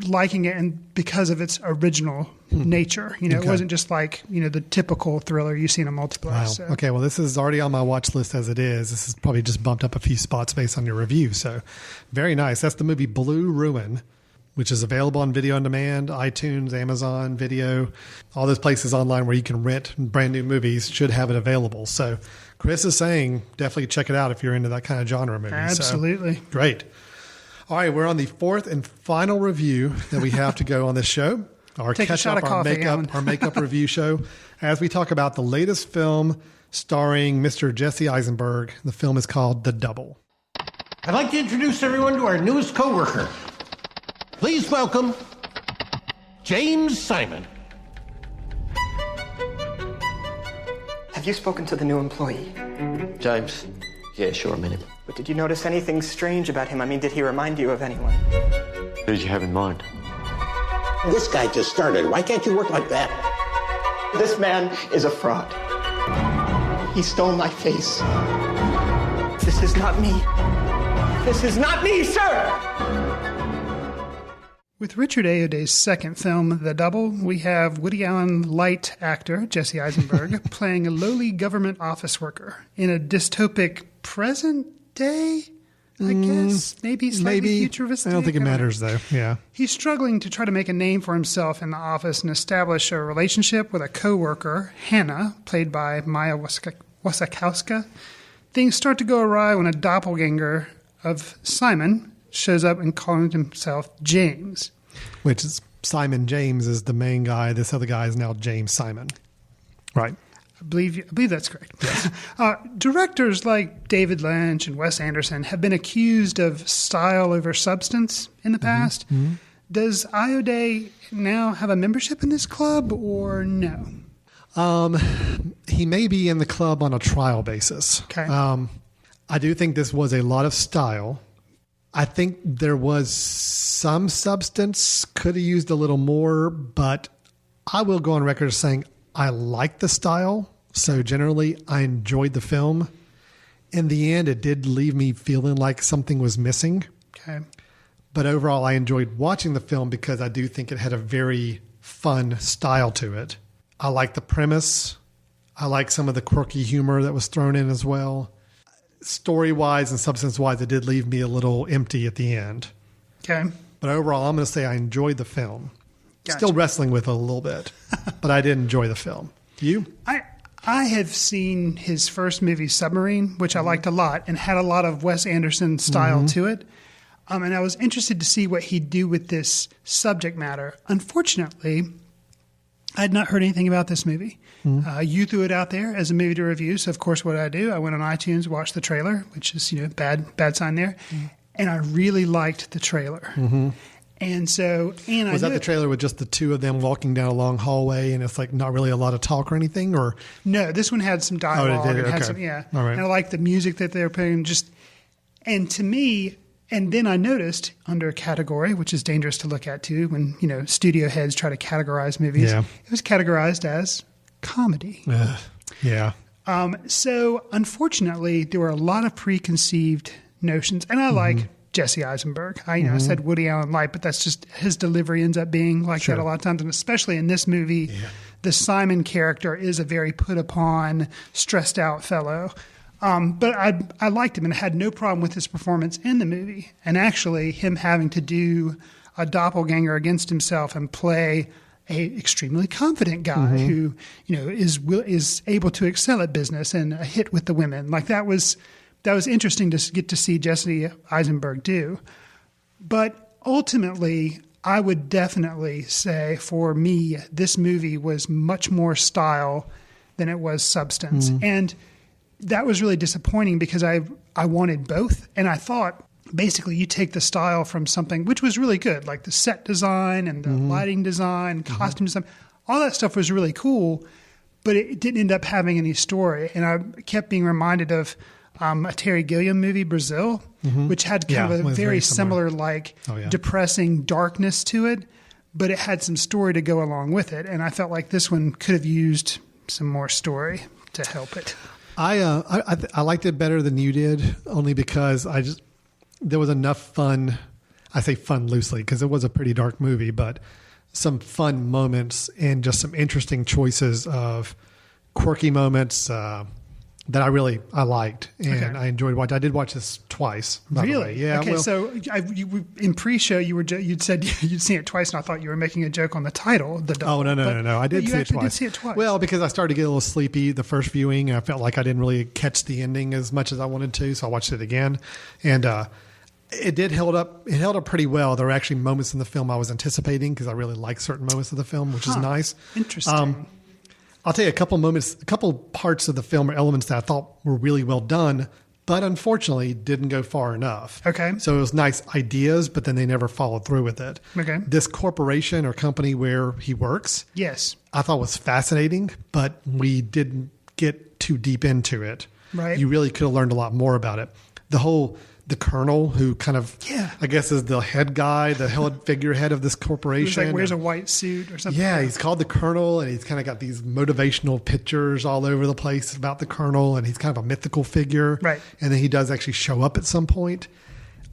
liking it and because of its original nature. It wasn't just like, the typical thriller you see in a multiplex. Wow. So. Okay, well, this is already on my watch list as it is. This is probably just bumped up a few spots based on your review. So very nice. That's the movie Blue Ruin, which is available on video on demand, iTunes, Amazon Video, all those places online where you can rent brand new movies should have it available. So Chris is saying definitely check it out if you're into that kind of genre movie. Absolutely. So, great. All right, we're on the fourth and final review that we have to go on this show. Our Take catch a shot up, of our coffee, makeup, our makeup review show, as we talk about the latest film starring Mr. Jesse Eisenberg. The film is called The Double. I'd like to introduce everyone to our newest coworker. Please welcome James Simon. Have you spoken to the new employee? James? Yeah, sure, I met him. But did you notice anything strange about him? I mean, did he remind you of anyone? Who did you have in mind? This guy just started. Why can't you work like that? This man is a fraud. He stole my face. This is not me. This is not me, sir! With Richard Ayoade's second film, The Double, we have Woody Allen light actor Jesse Eisenberg playing a lowly government office worker in a dystopic present day, I guess. Maybe slightly futuristic. I don't think it matters, though. Yeah. He's struggling to try to make a name for himself in the office and establish a relationship with a coworker, Hannah, played by Maya Wasikowska. Things start to go awry when a doppelganger of Simon shows up and calling himself James. Which is Simon James is the main guy. This other guy is now James Simon. Right. I believe that's correct. Yes. Directors like David Lynch and Wes Anderson have been accused of style over substance in the past. Mm-hmm. Does Ayoade now have a membership in this club or no? He may be in the club on a trial basis. Okay. I do think this was a lot of style. I think there was some substance, could have used a little more, but I will go on record as saying I like the style. So generally, I enjoyed the film. In the end, it did leave me feeling like something was missing. Okay. But overall, I enjoyed watching the film because I do think it had a very fun style to it. I like the premise. I like some of the quirky humor that was thrown in as well. Story-wise and substance-wise, it did leave me a little empty at the end. Okay. But overall, I'm going to say I enjoyed the film. Gotcha. Still wrestling with it a little bit, but I did enjoy the film. You? I have seen his first movie, Submarine, which I liked a lot and had a lot of Wes Anderson style to it. And I was interested to see what he'd do with this subject matter. Unfortunately, I had not heard anything about this movie. You threw it out there as a movie to review. So, of course, what did I do? I went on iTunes, watched the trailer, which is, bad sign there. And I really liked the trailer. And so, was that the trailer with just the two of them walking down a long hallway and it's like not really a lot of talk or anything? Or no, this one had some dialogue. Oh, it did? It had Okay. some, yeah. All right. And I liked the music that they were playing. And to me, And then I noticed under a category, which is dangerous to look at too, when, studio heads try to categorize movies, it was categorized as comedy. Yeah. So unfortunately, there were a lot of preconceived notions, and I like Jesse Eisenberg. I said Woody Allen light, but that's just his delivery ends up being like that a lot of times, and especially in this movie, the Simon character is a very put upon, stressed out fellow. But I liked him and had no problem with his performance in the movie, and actually him having to do a doppelganger against himself and play a extremely confident guy who is able to excel at business and a hit with the women. Like that was interesting to get to see Jesse Eisenberg do. But ultimately, I would definitely say for me, this movie was much more style than it was substance. And that was really disappointing because I wanted both. And I thought basically you take the style from something which was really good, like the set design and the lighting design, costume design, all that stuff was really cool, but it didn't end up having any story. And I kept being reminded of a Terry Gilliam movie, Brazil, which had kind of a very similar depressing darkness to it, but it had some story to go along with it. And I felt like this one could have used some more story to help it. I liked it better than you did, only because there was enough fun. I say fun loosely because it was a pretty dark movie, but some fun moments and just some interesting choices of quirky moments that I liked and I enjoyed watching. I did watch this twice. By the way. Yeah. Okay. Well, so in pre-show, you'd said you'd seen it twice, and I thought you were making a joke on the title. No. I did see it twice. Did see it twice. Well, because I started to get a little sleepy the first viewing, and I felt like I didn't really catch the ending as much as I wanted to, so I watched it again, and it held up. It held up pretty well. There were actually moments in the film I was anticipating because I really like certain moments of the film, which is nice. Interesting. I'll tell you a couple parts of the film or elements that I thought were really well done, but unfortunately didn't go far enough. Okay. So it was nice ideas, but then they never followed through with it. Okay. This corporation or company where he works, yes, I thought was fascinating, but we didn't get too deep into it. Right. You really could have learned a lot more about it. The colonel who kind of, I guess, is the head guy, the figurehead of this corporation. He wears a white suit or something. Yeah, he's called the colonel, and he's kind of got these motivational pictures all over the place about the colonel, and he's kind of a mythical figure. Right. And then he does actually show up at some point.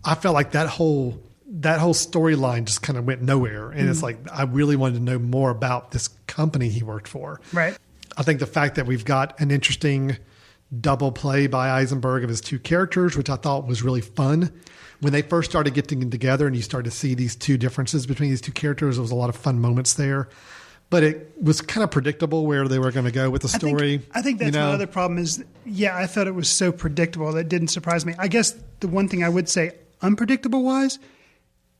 I felt like that whole storyline just kind of went nowhere. And it's like, I really wanted to know more about this company he worked for. Right. I think the fact that we've got an interesting double play by Eisenberg of his two characters, which I thought was really fun. When they first started getting together and you started to see these two differences between these two characters, there was a lot of fun moments there. But it was kind of predictable where they were going to go with the story. I think that's my other problem is, I thought it was so predictable that it didn't surprise me. I guess the one thing I would say unpredictable-wise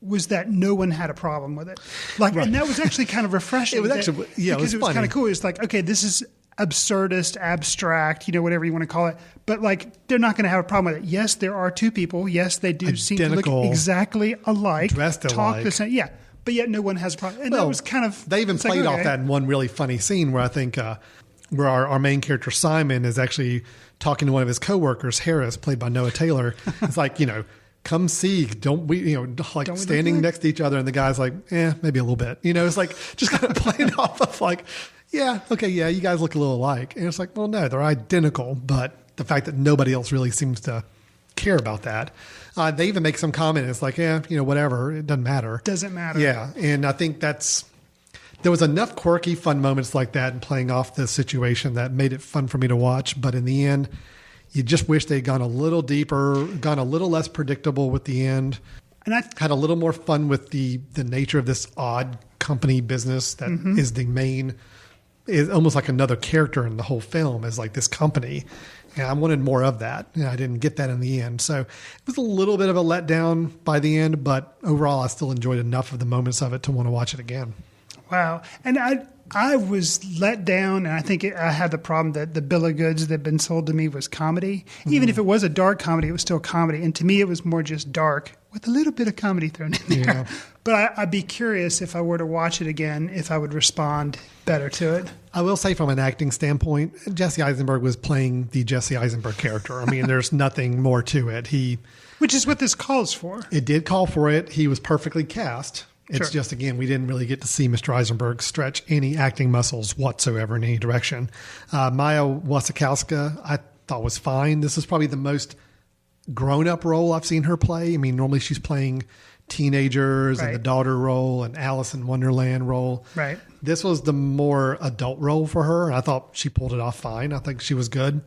was that no one had a problem with it. And that was actually kind of refreshing. It was actually, because it was kind of cool. It's like, okay, this is absurdist, abstract, whatever you want to call it. But they're not going to have a problem with it. Yes, there are two people. Yes, they do seem to look exactly alike. Dressed alike. Talk the same. Yeah. But yet no one has a problem. And that was kind of... They even played off that in one really funny scene where I think where our main character, Simon, is actually talking to one of his coworkers, Harris, played by Noah Taylor. It's like, come see, don't we, standing next to each other. And the guy's like, maybe a little bit. It's like just kind of playing off of you guys look a little alike. And it's like, well, no, they're identical. But the fact that nobody else really seems to care about that. They even make some comment. It's like, whatever. It doesn't matter. Doesn't matter. Yeah. And I think there was enough quirky, fun moments like that and playing off the situation that made it fun for me to watch. But in the end, you just wish they'd gone a little deeper, gone a little less predictable with the end. And I had a little more fun with the nature of this odd company business that is almost like another character in the whole film, is like this company. And I wanted more of that. And I didn't get that in the end. So it was a little bit of a letdown by the end, but overall I still enjoyed enough of the moments of it to want to watch it again. Wow. And I was let down, and I think I had the problem that the bill of goods that had been sold to me was comedy. Even if it was a dark comedy, it was still comedy. And to me, it was more just dark with a little bit of comedy thrown in there. Yeah. But I'd be curious if I were to watch it again, if I would respond better to it. I will say from an acting standpoint, Jesse Eisenberg was playing the Jesse Eisenberg character. I mean, there's nothing more to it. Which is what this calls for. It did call for it. He was perfectly cast. It's just, again, we didn't really get to see Mr. Eisenberg stretch any acting muscles whatsoever in any direction. Maya Wasikowska, I thought was fine. This is probably the most grown-up role I've seen her play. I mean, normally she's playing teenagers and the daughter role and Alice in Wonderland role. Right. This was the more adult role for her, and I thought she pulled it off fine. I think she was good.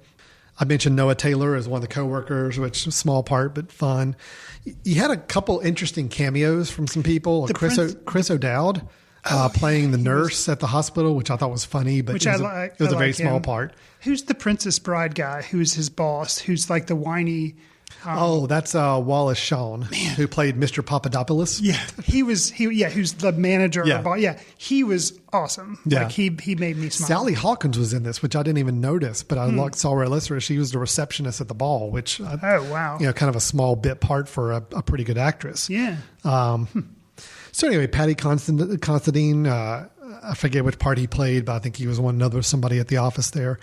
I mentioned Noah Taylor as one of the coworkers, which is a small part, but fun. You had a couple interesting cameos from some people. Chris O'Dowd playing the nurse at the hospital, which I thought was funny, but it was a very small part. Who's the Princess Bride guy? Who's his boss? Who's like the whiny... that's Wallace Shawn, who played Mr. Papadopoulos. Yeah, who's the manager. He was awesome. Yeah. Like he made me smile. Sally Hawkins was in this, which I didn't even notice, but I saw her illustrator. She was the receptionist at the ball, which kind of a small bit part for a pretty good actress. Yeah. So anyway, Patty Considine, I forget which part he played, but I think he was somebody at the office there.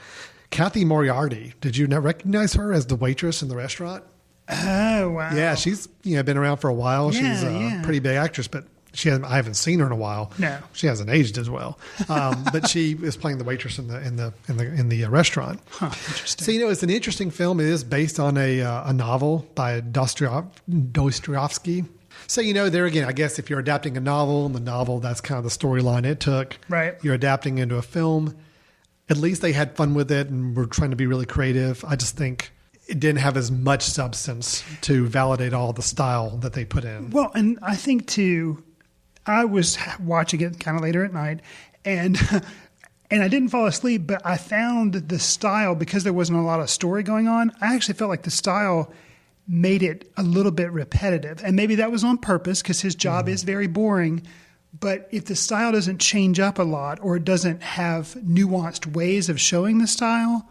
Kathy Moriarty, did you not recognize her as the waitress in the restaurant? Oh, wow. Yeah, she's been around for a while. She's a pretty big actress, but I haven't seen her in a while. No, she hasn't aged as well. But she is playing the waitress in the restaurant. Huh, interesting. So it's an interesting film. It is based on a novel by Dostoevsky. So there again, I guess if you're adapting a novel, and the novel that's kind of the storyline it took. Right. You're adapting into a film. At least they had fun with it and were trying to be really creative. I just think it didn't have as much substance to validate all the style that they put in. Well, and I think too, I was watching it kind of later at night, and I didn't fall asleep, but I found the style, because there wasn't a lot of story going on, I actually felt like the style made it a little bit repetitive. And maybe that was on purpose because his job is very boring. But if the style doesn't change up a lot, or it doesn't have nuanced ways of showing the style,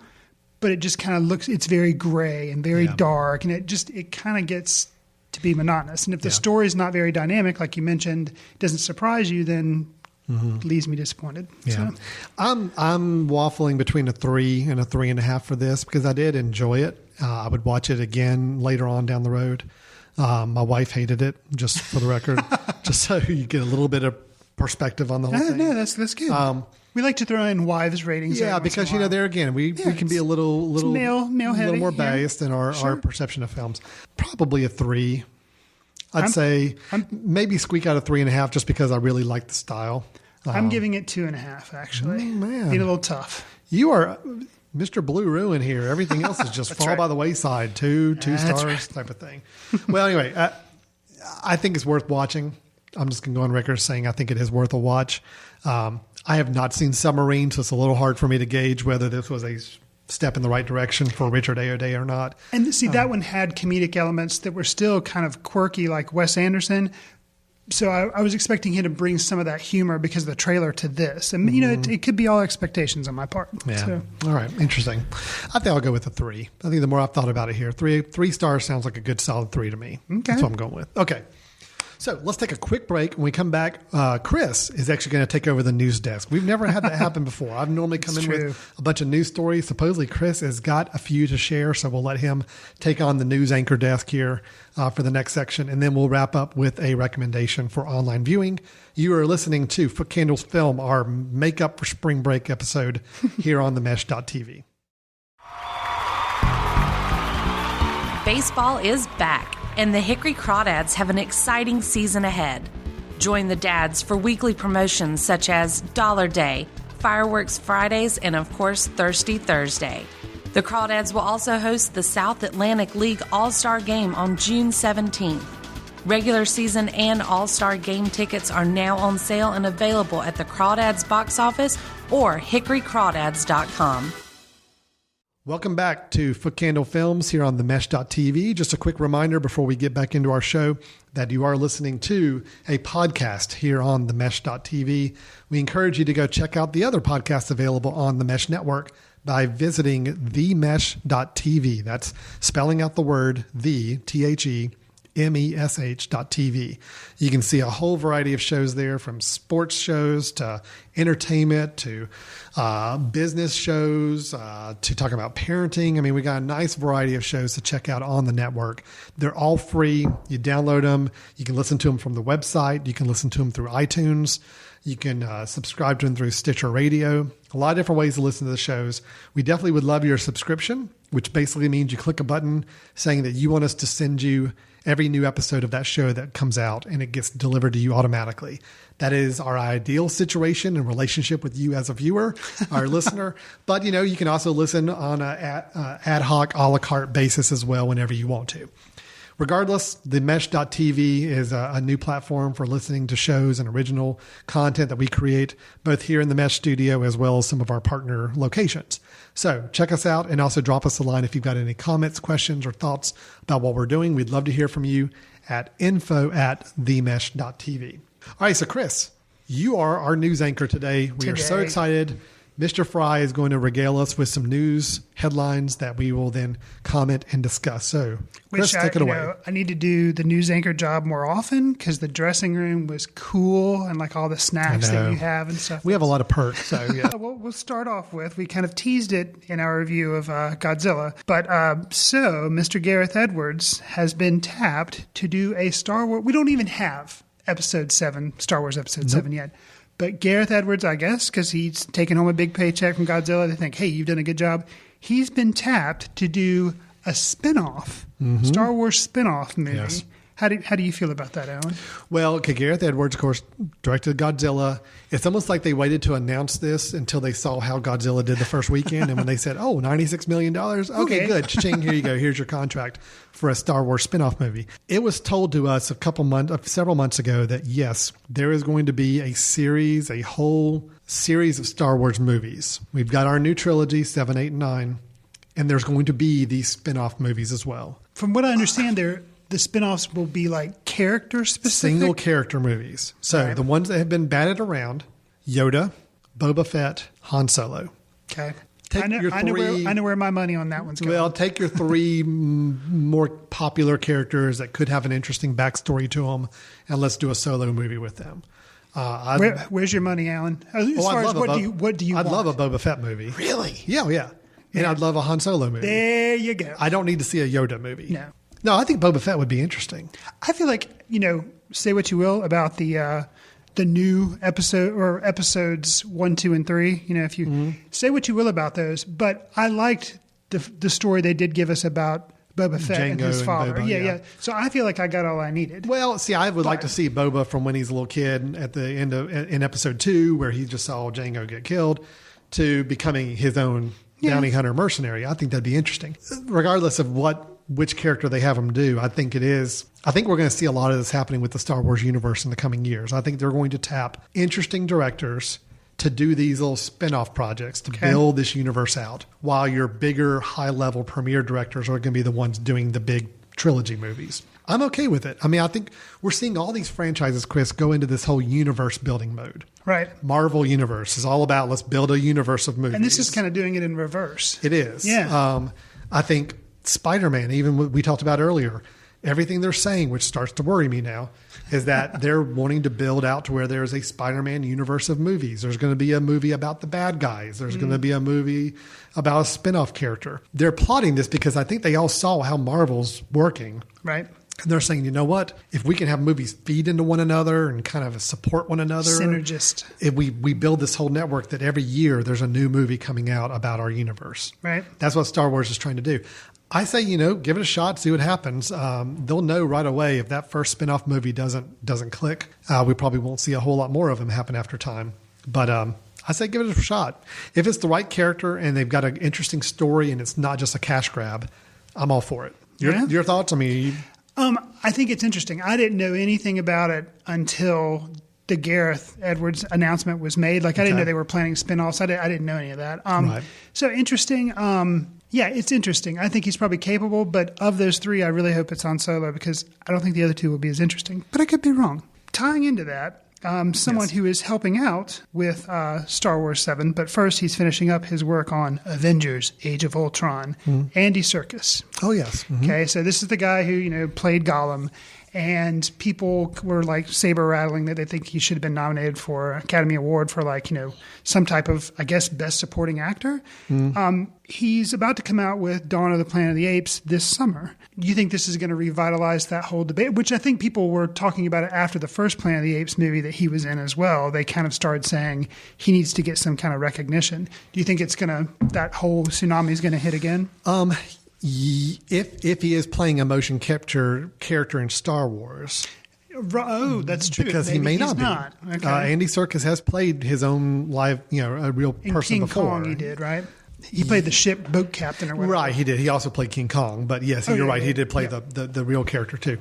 but it just kind of looks, it's very gray and very dark, and it kind of gets to be monotonous. And if the story is not very dynamic, like you mentioned, doesn't surprise you, then it leaves me disappointed. Yeah. So. I'm waffling between a 3 and a 3.5 for this, because I did enjoy it. I would watch it again later on down the road. My wife hated it, just for the record, just so you get a little bit of perspective on the whole thing. No, that's good. We like to throw in wives ratings. Yeah, because there again, we can be a little male heavy, a little more biased in our perception of films. Probably a 3. I'd say maybe squeak out a 3.5 just because I really like the style. I'm giving it 2.5 actually. Man, being a little tough. You are Mr. Blue Ruin here. Everything else is just fall by the wayside. Two stars type of thing. Well, anyway, I think it's worth watching. I'm just going to go on record saying I think it is worth a watch. I have not seen Submarine, so it's a little hard for me to gauge whether this was a step in the right direction for Richard Ayoade or not. And see, that one had comedic elements that were still kind of quirky, like Wes Anderson. So I was expecting him to bring some of that humor because of the trailer to this. And, it could be all expectations on my part. Yeah. So. All right. Interesting. I think I'll go with a 3. I think the more I've thought about it here, 3 stars sounds like a good solid 3 to me. Okay. That's what I'm going with. Okay. So let's take a quick break. When we come back, Chris is actually going to take over the news desk. We've never had that happen before. I've normally come in with a bunch of news stories. Supposedly Chris has got a few to share, so we'll let him take on the news anchor desk here for the next section, and then we'll wrap up with a recommendation for online viewing. You are listening to Footcandle's Film, our makeup for spring break episode here on themesh.tv. Baseball is back, and the Hickory Crawdads have an exciting season ahead. Join the dads for weekly promotions such as Dollar Day, Fireworks Fridays, and of course, Thirsty Thursday. The Crawdads will also host the South Atlantic League All-Star Game on June 17th. Regular season and All-Star Game tickets are now on sale and available at the Crawdads box office or hickorycrawdads.com. Welcome back to Footcandle Films here on themesh.tv. Just a quick reminder before we get back into our show that you are listening to a podcast here on themesh.tv. We encourage you to go check out the other podcasts available on the Mesh Network by visiting themesh.tv. That's spelling out the word the, THE, mesh.tv. You can see a whole variety of shows there, from sports shows to entertainment to business shows to talk about parenting. I mean, we got a nice variety of shows to check out on the network. They're all free. You download them. You can listen to them from the website. You can listen to them through iTunes. You can subscribe to them through Stitcher Radio. A lot of different ways to listen to the shows. We definitely would love your subscription, which basically means you click a button saying that you want us to send you every new episode of that show that comes out, and it gets delivered to you automatically. That is our ideal situation and relationship with you as a viewer, our listener. But, you can also listen on an ad hoc, a la carte basis as well whenever you want to. Regardless, the mesh.tv is a new platform for listening to shows and original content that we create both here in the Mesh studio as well as some of our partner locations. So check us out and also drop us a line if you've got any comments, questions, or thoughts about what we're doing. We'd love to hear from you at info@themesh.tv. All right, so Chris, you are our news anchor today. We are so excited. Mr. Fry is going to regale us with some news headlines that we will then comment and discuss. So, Chris, take it away. I need to do the news anchor job more often because the dressing room was cool and like all the snacks that you have and stuff. We have a lot of perks. So, yeah. Well, we'll start off with, we kind of teased it in our review of Godzilla. But so Mr. Gareth Edwards has been tapped to do a Star Wars. We don't even have Star Wars Episode 7 yet. But Gareth Edwards, I guess, because he's taken home a big paycheck from Godzilla, they think, hey, you've done a good job. He's been tapped to do a spinoff, Star Wars spinoff movie. Yes. How do you feel about that, Alan? Well, okay, Gareth Edwards, of course, directed Godzilla. It's almost like they waited to announce this until they saw how Godzilla did the first weekend. And when they said, $96 million, okay, good. Cha-ching, here you go. Here's your contract for a Star Wars spinoff movie. It was told to us several months ago that, yes, there is going to be a whole series of Star Wars movies. We've got our new trilogy, 7, 8, and 9, and there's going to be these spinoff movies as well. From what I understand, the spinoffs will be like character specific? Single character movies. So the ones that have been batted around, Yoda, Boba Fett, Han Solo. Okay. I know where my money on that one's going. Well, take your three more popular characters that could have an interesting backstory to them, and let's do a solo movie with them. Where's your money, Alan? What do you want? I'd love a Boba Fett movie. Really? Yeah. And I'd love a Han Solo movie. There you go. I don't need to see a Yoda movie. No, I think Boba Fett would be interesting. I feel like, say what you will about the new episode or episodes 1, 2, and 3. If you say what you will about those, but I liked the story they did give us about Boba Fett Jango and his father. Boba, yeah. So I feel like I got all I needed. Well, see, I would like to see Boba from when he's a little kid at the end in episode 2, where he just saw Jango get killed, to becoming his own bounty hunter mercenary. I think that'd be interesting, regardless of which character they have him do. I think we're going to see a lot of this happening with the Star Wars universe in the coming years. I think they're going to tap interesting directors to do these little spin-off projects to build this universe out, while your bigger, high-level premiere directors are going to be the ones doing the big trilogy movies. I'm okay with it. I mean, I think we're seeing all these franchises, Chris, go into this whole universe building mode. Right. Marvel Universe is all about, let's build a universe of movies. And this is kind of doing it in reverse. It is. Yeah. I think Spiderman, even what we talked about earlier, everything they're saying, which starts to worry me now, is that they're wanting to build out to where there's a Spider-Man universe of movies. There's going to be a movie about the bad guys. There's going to be a movie about a spin-off character. They're plotting this because I think they all saw how Marvel's working. Right. And they're saying, you know what? If we can have movies feed into one another and kind of support one another. Synergist. If we build this whole network that every year there's a new movie coming out about our universe. Right. That's what Star Wars is trying to do. I say, give it a shot, see what happens. They'll know right away if that first spinoff movie doesn't click. We probably won't see a whole lot more of them happen after time. But I say give it a shot. If it's the right character and they've got an interesting story and it's not just a cash grab, I'm all for it. Your thoughts? I mean, I think it's interesting. I didn't know anything about it until the Gareth Edwards announcement was made. Like I didn't know they were planning spinoffs. I didn't know any of that. Right. So interesting. Yeah, it's interesting. I think he's probably capable, but of those three, I really hope it's Han Solo because I don't think the other two will be as interesting. But I could be wrong. Tying into that, someone who is helping out with Star Wars 7. But first, he's finishing up his work on Avengers: Age of Ultron. Andy Serkis. Oh, yes. Okay, so this is the guy who played Gollum. And people were like saber rattling that they think he should have been nominated for Academy Award for some type of, I guess, best supporting actor. He's about to come out with Dawn of the Planet of the Apes this summer. Do you think this is going to revitalize that whole debate? Which I think people were talking about it after the first Planet of the Apes movie that he was in as well. They kind of started saying he needs to get some kind of recognition. Do you think that whole tsunami is going to hit again? If he is playing a motion capture character in Star Wars. Oh, that's true. Because Maybe he may he's not be. Okay. Andy Serkis has played his own live, a real in person King before. Kong he did, right? He played the boat captain or whatever. Right, he did. He also played King Kong. But yes, you're right. He did play the real character too.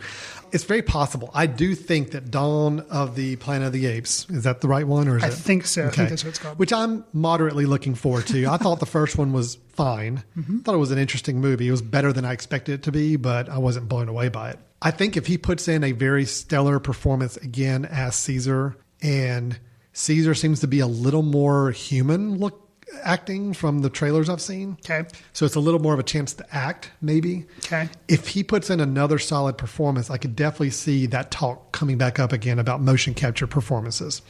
It's very possible. I do think that Dawn of the Planet of the Apes, is that the right one? Or is I it? think so. Okay. I think that's what it's called. Which I'm moderately looking forward to. I thought the first one was fine. Thought it was an interesting movie. It was better than I expected it to be, but I wasn't blown away by it. I think if he puts in a very stellar performance again as Caesar, and Caesar seems to be a little more human acting from the trailers I've seen. Okay. So it's a little more of a chance to act, maybe. Okay. If he puts in another solid performance, I could definitely see that talk coming back up again about motion capture performances.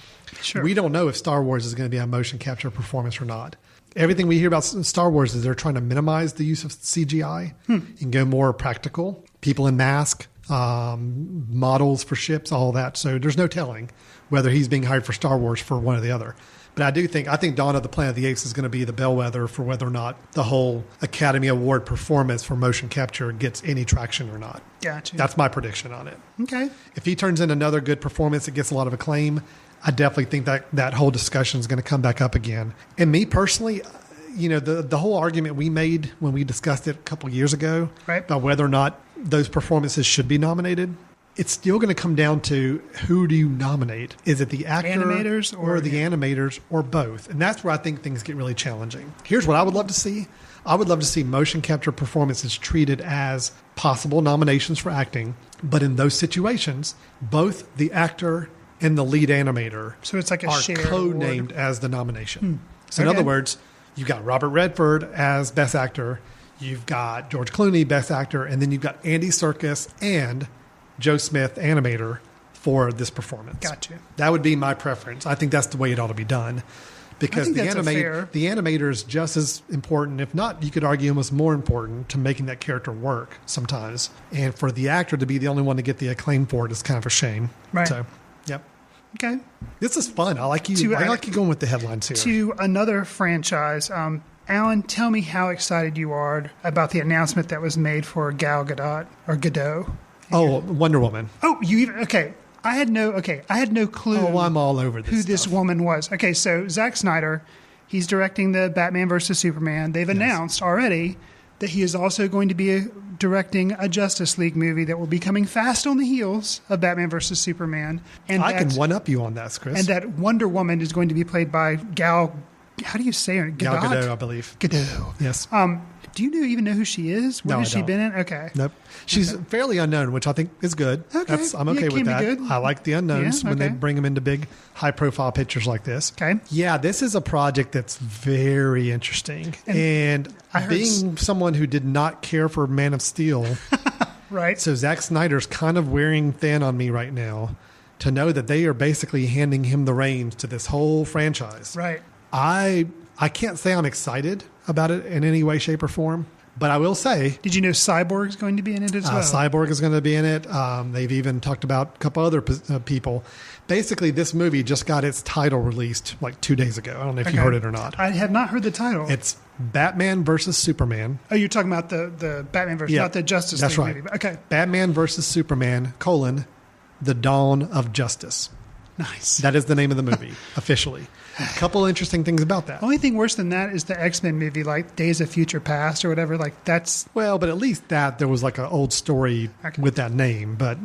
Sure. We don't know if Star Wars is going to be a motion capture performance or not. Everything we hear about Star Wars is they're trying to minimize the use of CGI and go more practical. People in mask, models for ships, all that. So there's no telling whether he's being hired for Star Wars for one or the other. But I think Dawn of the Planet of the Apes is going to be the bellwether for whether or not the whole Academy Award performance for motion capture gets any traction or not. Gotcha. That's my prediction on it. Okay. If he turns in another good performance that gets a lot of acclaim, I definitely think that whole discussion is going to come back up again. And me personally, the whole argument we made when we discussed it a couple of years ago about whether or not those performances should be nominated, it's still going to come down to who do you nominate? Is it the actor animators or the animators or both? And that's where I think things get really challenging. Here's what I would love to see. I would love to see motion capture performances treated as possible nominations for acting. But in those situations, both the actor and the lead animator so it's like are shared co-named award. As the nomination. So in other words, you've got Robert Redford as Best Actor, you've got George Clooney Best Actor, and then you've got Andy Serkis and Joe Smith, animator, for this performance. Gotcha. That would be my preference. I think that's the way it ought to be done. Because the animator is just as important, if not, you could argue almost more important to making that character work sometimes. And for the actor to be the only one to get the acclaim for it is kind of a shame. Right. So, yep. Okay. This is fun. I like you. I like you going with the headlines here. To another franchise, Alan, tell me how excited you are about the announcement that was made for Gal Gadot or Gadot. Oh, Wonder Woman. Oh, okay. I had no clue. Oh, I'm all over this. Who this woman was. Okay, so Zack Snyder, he's directing the Batman versus Superman. They've announced already that he is also going to be directing a Justice League movie that will be coming fast on the heels of Batman versus Superman. And I can one-up you on that, Chris. And that Wonder Woman is going to be played by Gal. How do you say her? Gal Gadot, I believe. Gadot. Yes. Do you even know who she is? What has she been in? Okay. Nope. She's fairly unknown, which I think is good. Okay. I'm okay with that. Good. I like the unknowns when they bring them into big, high-profile pictures like this. Okay. Yeah, this is a project that's very interesting. And being someone who did not care for Man of Steel, right? So Zack Snyder's kind of wearing thin on me right now to know that they are basically handing him the reins to this whole franchise. Right. I can't say I'm excited about it in any way, shape, or form, but I will say... Did you know Cyborg is going to be in it as well? Cyborg is going to be in it. They've even talked about a couple other people. Basically, this movie just got its title released like 2 days ago. I don't know if you heard it or not. I have not heard the title. It's Batman versus Superman. Oh, you're talking about the Batman versus, not the Justice League movie. Okay. Batman versus Superman, The Dawn of Justice. Nice. That is the name of the movie, officially. A couple interesting things about that. Only thing worse than that is the X-Men movie, like Days of Future Past or whatever. Like that's... Well, but at least there was like an old story with that name. But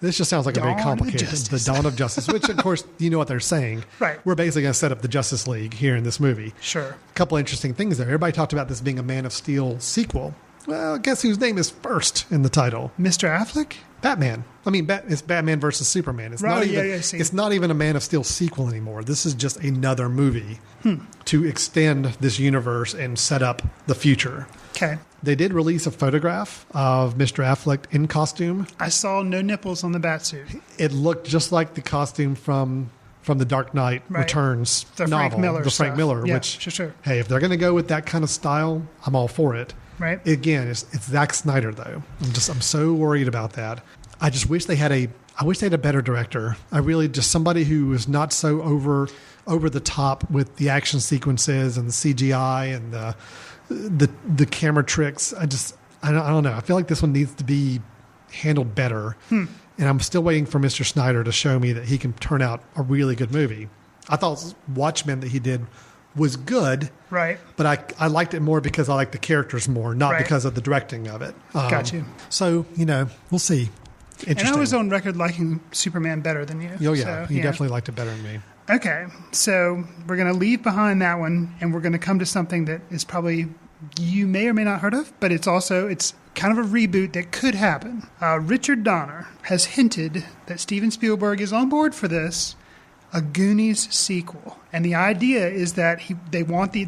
this just sounds like a very complicated... The Dawn of Justice, which, of course, you know what they're saying. Right. We're basically going to set up the Justice League here in this movie. Sure. A couple interesting things there. Everybody talked about this being a Man of Steel sequel. Well, guess whose name is first in the title? Mr. Affleck? Batman. I mean, it's Batman versus Superman. It's not even, it's not even a Man of Steel sequel anymore. This is just another movie to extend this universe and set up the future. Okay. They did release a photograph of Mr. Affleck in costume. I saw no nipples on the batsuit. It looked just like the costume from the Dark Knight Returns novel, the Frank Miller. Yeah, which, sure. hey, if they're going to go with that kind of style, I'm all for it. Right. Again, it's Zack Snyder though. I'm so worried about that. I just wish they had a better director. I really just somebody who was not so over the top with the action sequences and the CGI and the camera tricks. I don't know. I feel like this one needs to be handled better. And I'm still waiting for Mr. Snyder to show me that he can turn out a really good movie. I thought Watchmen that he did was good, right? But I liked it more because I liked the characters more, not because of the directing of it. Got you. So, we'll see. And I was on record liking Superman better than you. Oh, yeah. You definitely liked it better than me. Okay. So we're going to leave behind that one, and we're going to come to something that is probably you may or may not heard of, but it's kind of a reboot that could happen. Richard Donner has hinted that Steven Spielberg is on board for this, a Goonies sequel. And the idea is that they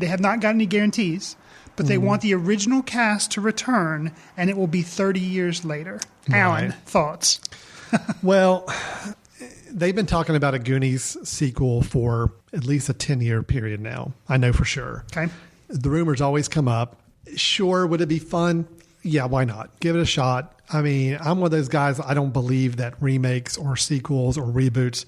have not got any guarantees, but they want the original cast to return, and it will be 30 years later. Right. Alan, thoughts? Well, they've been talking about a Goonies sequel for at least a 10-year period now. I know for sure. Okay. The rumors always come up. Sure, would it be fun? Yeah, why not? Give it a shot. I mean, I'm one of those guys, I don't believe that remakes or sequels or reboots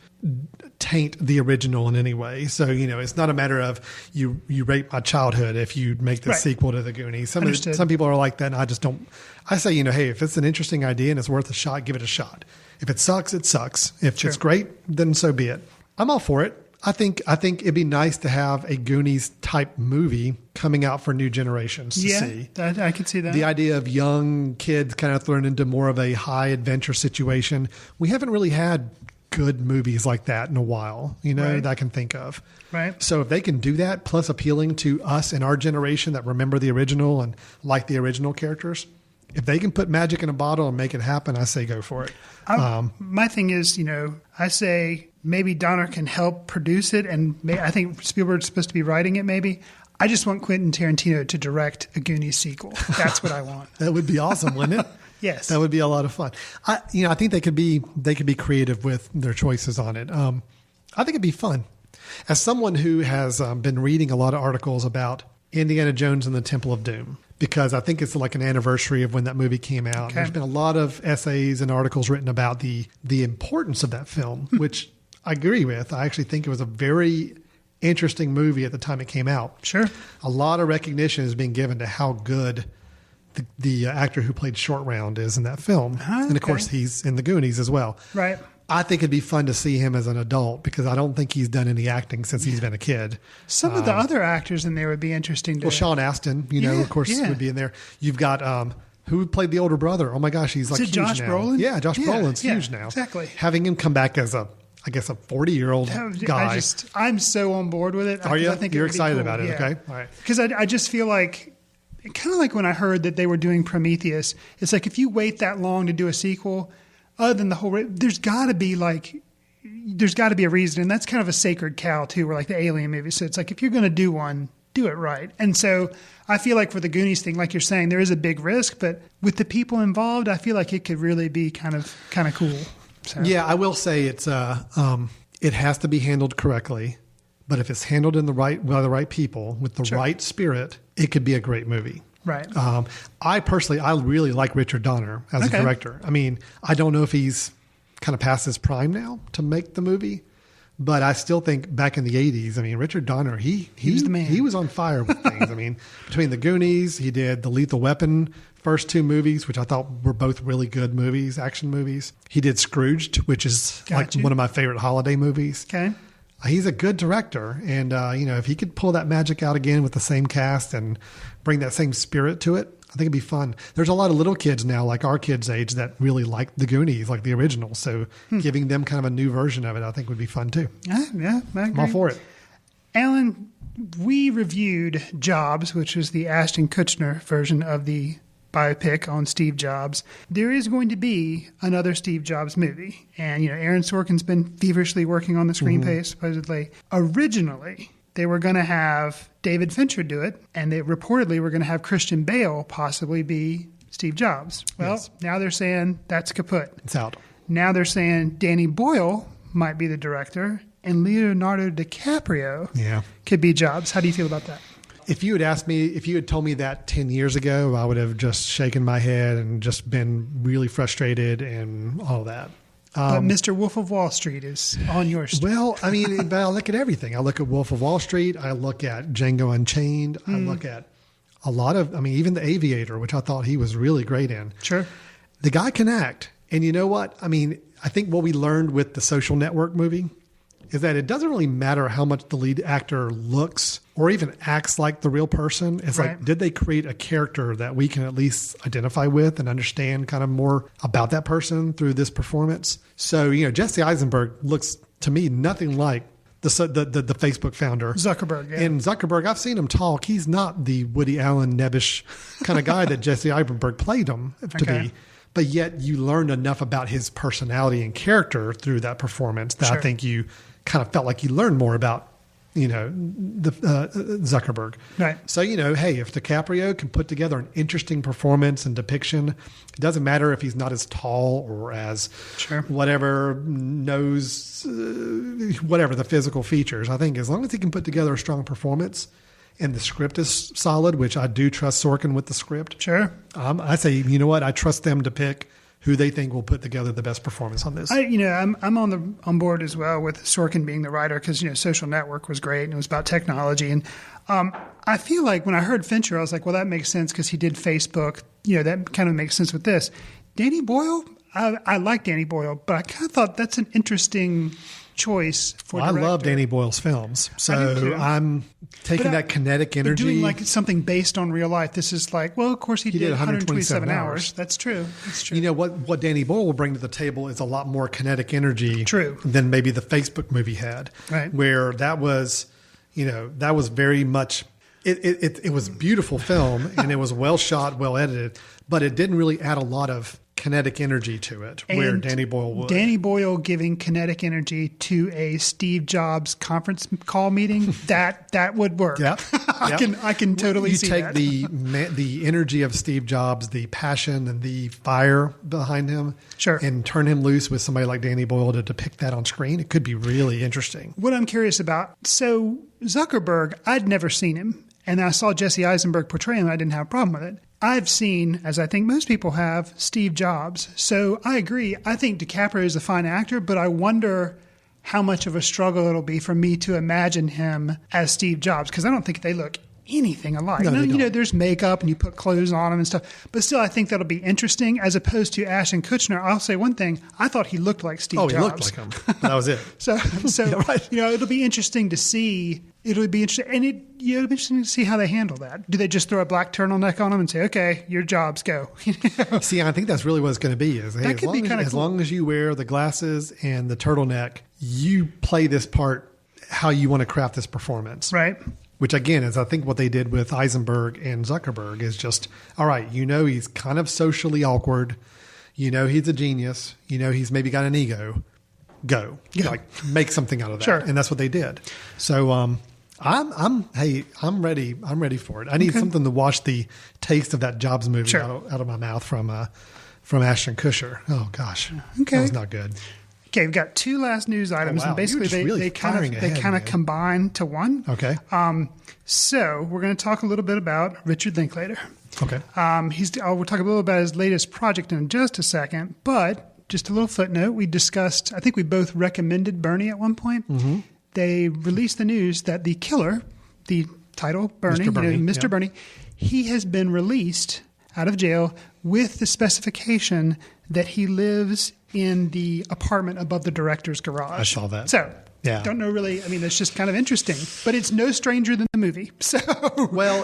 taint the original in any way. So, it's not a matter of you rape my childhood if you make the sequel to the Goonies. Some people are like that, and I just don't. I say, hey, if it's an interesting idea and it's worth a shot, give it a shot. If it sucks, it sucks. If it's great, then so be it. I'm all for it. I think it'd be nice to have a Goonies type movie coming out for new generations to see. I could see that. The idea of young kids kind of thrown into more of a high adventure situation. We haven't really had good movies like that in a while, that I can think of. Right. So if they can do that, plus appealing to us in our generation that remember the original and like the original characters, if they can put magic in a bottle and make it happen, I say go for it. My thing is, I say maybe Donner can help produce it, and I think Spielberg's supposed to be writing it maybe. I just want Quentin Tarantino to direct a Goonies sequel. That's what I want. That would be awesome, wouldn't it? Yes. That would be a lot of fun. I think they could be creative with their choices on it. I think it'd be fun. As someone who has been reading a lot of articles about Indiana Jones and the Temple of Doom, because I think it's like an anniversary of when that movie came out. Okay. There's been a lot of essays and articles written about the importance of that film, which I agree with. I actually think it was a very interesting movie at the time it came out. Sure. A lot of recognition is being given to how good the actor who played Short Round is in that film. Okay. And of course, he's in the Goonies as well. Right. I think it'd be fun to see him as an adult because I don't think he's done any acting since he's been a kid. Some of the other actors in there would be interesting to. Well, Sean Astin, of course, would be in there. You've got who played the older brother? Oh my gosh, he's like huge Josh now. Brolin? Yeah, Josh Brolin's huge now. Exactly. Having him come back as a 40-year-old guy. I'm so on board with it. Are you? I think You're excited about it? Yeah. Okay, all right. Because I just feel like, kind of like when I heard that they were doing Prometheus, it's like if you wait that long to do a sequel, other than the whole, there's got to be a reason, and that's kind of a sacred cow too. We're like the Alien movie, so it's like if you're going to do one, do it right. And so I feel like for the Goonies thing, like you're saying, there is a big risk, but with the people involved, I feel like it could really be kind of cool. So. Yeah, I will say it has to be handled correctly, but if it's handled by the right people with the right spirit, it could be a great movie. Right. I really like Richard Donner as a director. I mean, I don't know if he's kind of past his prime now to make the movie, but I still think back in the 80s, I mean, Richard Donner, he was the man. He was on fire with things. I mean, between the Goonies, he did the Lethal Weapon first two movies, which I thought were both really good movies, action movies. He did Scrooged, which is one of my favorite holiday movies. Okay. He's a good director. And, if he could pull that magic out again with the same cast and bring that same spirit to it, I think it'd be fun. There's a lot of little kids now, like our kids' age, that really like the Goonies, like the original. So giving them kind of a new version of it, I think would be fun too. Yeah, I agree. I'm all for it. Alan, we reviewed Jobs, which was the Ashton Kutcher version of the biopic on Steve Jobs. There is going to be another Steve Jobs movie. And, Aaron Sorkin's been feverishly working on the screenplay, supposedly. Originally, they were going to have David Fincher do it, and they reportedly were going to have Christian Bale possibly be Steve Jobs. Well, now they're saying that's kaput. It's out. Now they're saying Danny Boyle might be the director, and Leonardo DiCaprio could be Jobs. How do you feel about that? If you had told me that 10 years ago, I would have just shaken my head and just been really frustrated and all that. But Mr. Wolf of Wall Street is on your street. Well, I mean, but I look at everything. I look at Wolf of Wall Street. I look at Django Unchained. I look at a lot of, even The Aviator, which I thought he was really great in. Sure. The guy can act. And you know what? I think what we learned with the Social Network movie is that it doesn't really matter how much the lead actor looks or even acts like the real person. It's like, did they create a character that we can at least identify with and understand kind of more about that person through this performance? So, Jesse Eisenberg looks to me nothing like the Facebook founder. Zuckerberg, yeah. And Zuckerberg, I've seen him talk. He's not the Woody Allen, nebbish kind of guy that Jesse Eisenberg played him to be. But yet you learned enough about his personality and character through that performance that I think you kind of felt like you learned more about, Zuckerberg. Right. So, hey, if DiCaprio can put together an interesting performance and depiction, it doesn't matter if he's not as tall or as whatever the physical features. I think as long as he can put together a strong performance and the script is solid, which I do trust Sorkin with the script. Sure. I say, you know what? I trust them to pick who they think will put together the best performance on this. I'm on board as well with Sorkin being the writer because, Social Network was great and it was about technology. And I feel like when I heard Fincher, I was like, well, that makes sense because he did Facebook. That kind of makes sense with this. Danny Boyle, I like Danny Boyle, but I kind of thought that's an interesting choice for director. I love Danny Boyle's films. So I'm taking that kinetic energy. Doing like something based on real life. This is like, well, of course he did 127 hours. That's true. That's true. What Danny Boyle will bring to the table is a lot more kinetic energy than maybe the Facebook movie had. Right. Where that was, that was very much, it was a beautiful film and it was well shot, well edited, but it didn't really add a lot of kinetic energy to it, where Danny Boyle would. Danny Boyle giving kinetic energy to a Steve Jobs conference call meeting, that would work. Yep. I can totally see that. You take the energy of Steve Jobs, the passion and the fire behind him, and turn him loose with somebody like Danny Boyle to depict that on screen. It could be really interesting. What I'm curious about, so Zuckerberg, I'd never seen him, and I saw Jesse Eisenberg portray him, and I didn't have a problem with it. I've seen, as I think most people have, Steve Jobs. So I agree. I think DiCaprio is a fine actor, but I wonder how much of a struggle it'll be for me to imagine him as Steve Jobs, because I don't think they look anything alike. No, there's makeup and you put clothes on him and stuff, but still I think that'll be interesting as opposed to Ashton Kutcher. I'll say one thing. I thought he looked like Steve Jobs. He looked like him. That was it. So it'll be interesting to see. It'll be interesting, and it'll be interesting to see how they handle that. Do they just throw a black turtleneck on him and say, "Okay, your jobs, go"? See, I think that's really what it's going to be. As long as you wear the glasses and the turtleneck, you play this part how you want to craft this performance, right? Which again is, I think, what they did with Eisenberg and Zuckerberg is just, all right, he's kind of socially awkward, he's a genius, he's maybe got an ego. Go, make something out of that, and that's what they did. So I'm ready. I'm ready for it. I need something to wash the taste of that Jobs movie out of my mouth from Ashton Kutcher. Oh gosh, that was not good. Okay, we've got two last news items, and basically they kind of combine to one. Okay. So we're going to talk a little bit about Richard Linklater. Okay. We'll talk a little about his latest project in just a second, but just a little footnote. We discussed, I think we both recommended Bernie at one point. Mm-hmm. They released the news that the killer, the title Bernie, Mr. Bernie, he has been released out of jail with the specification that he lives in the apartment above the director's garage. I saw that. So, don't know really. It's just kind of interesting, but it's no stranger than the movie. So,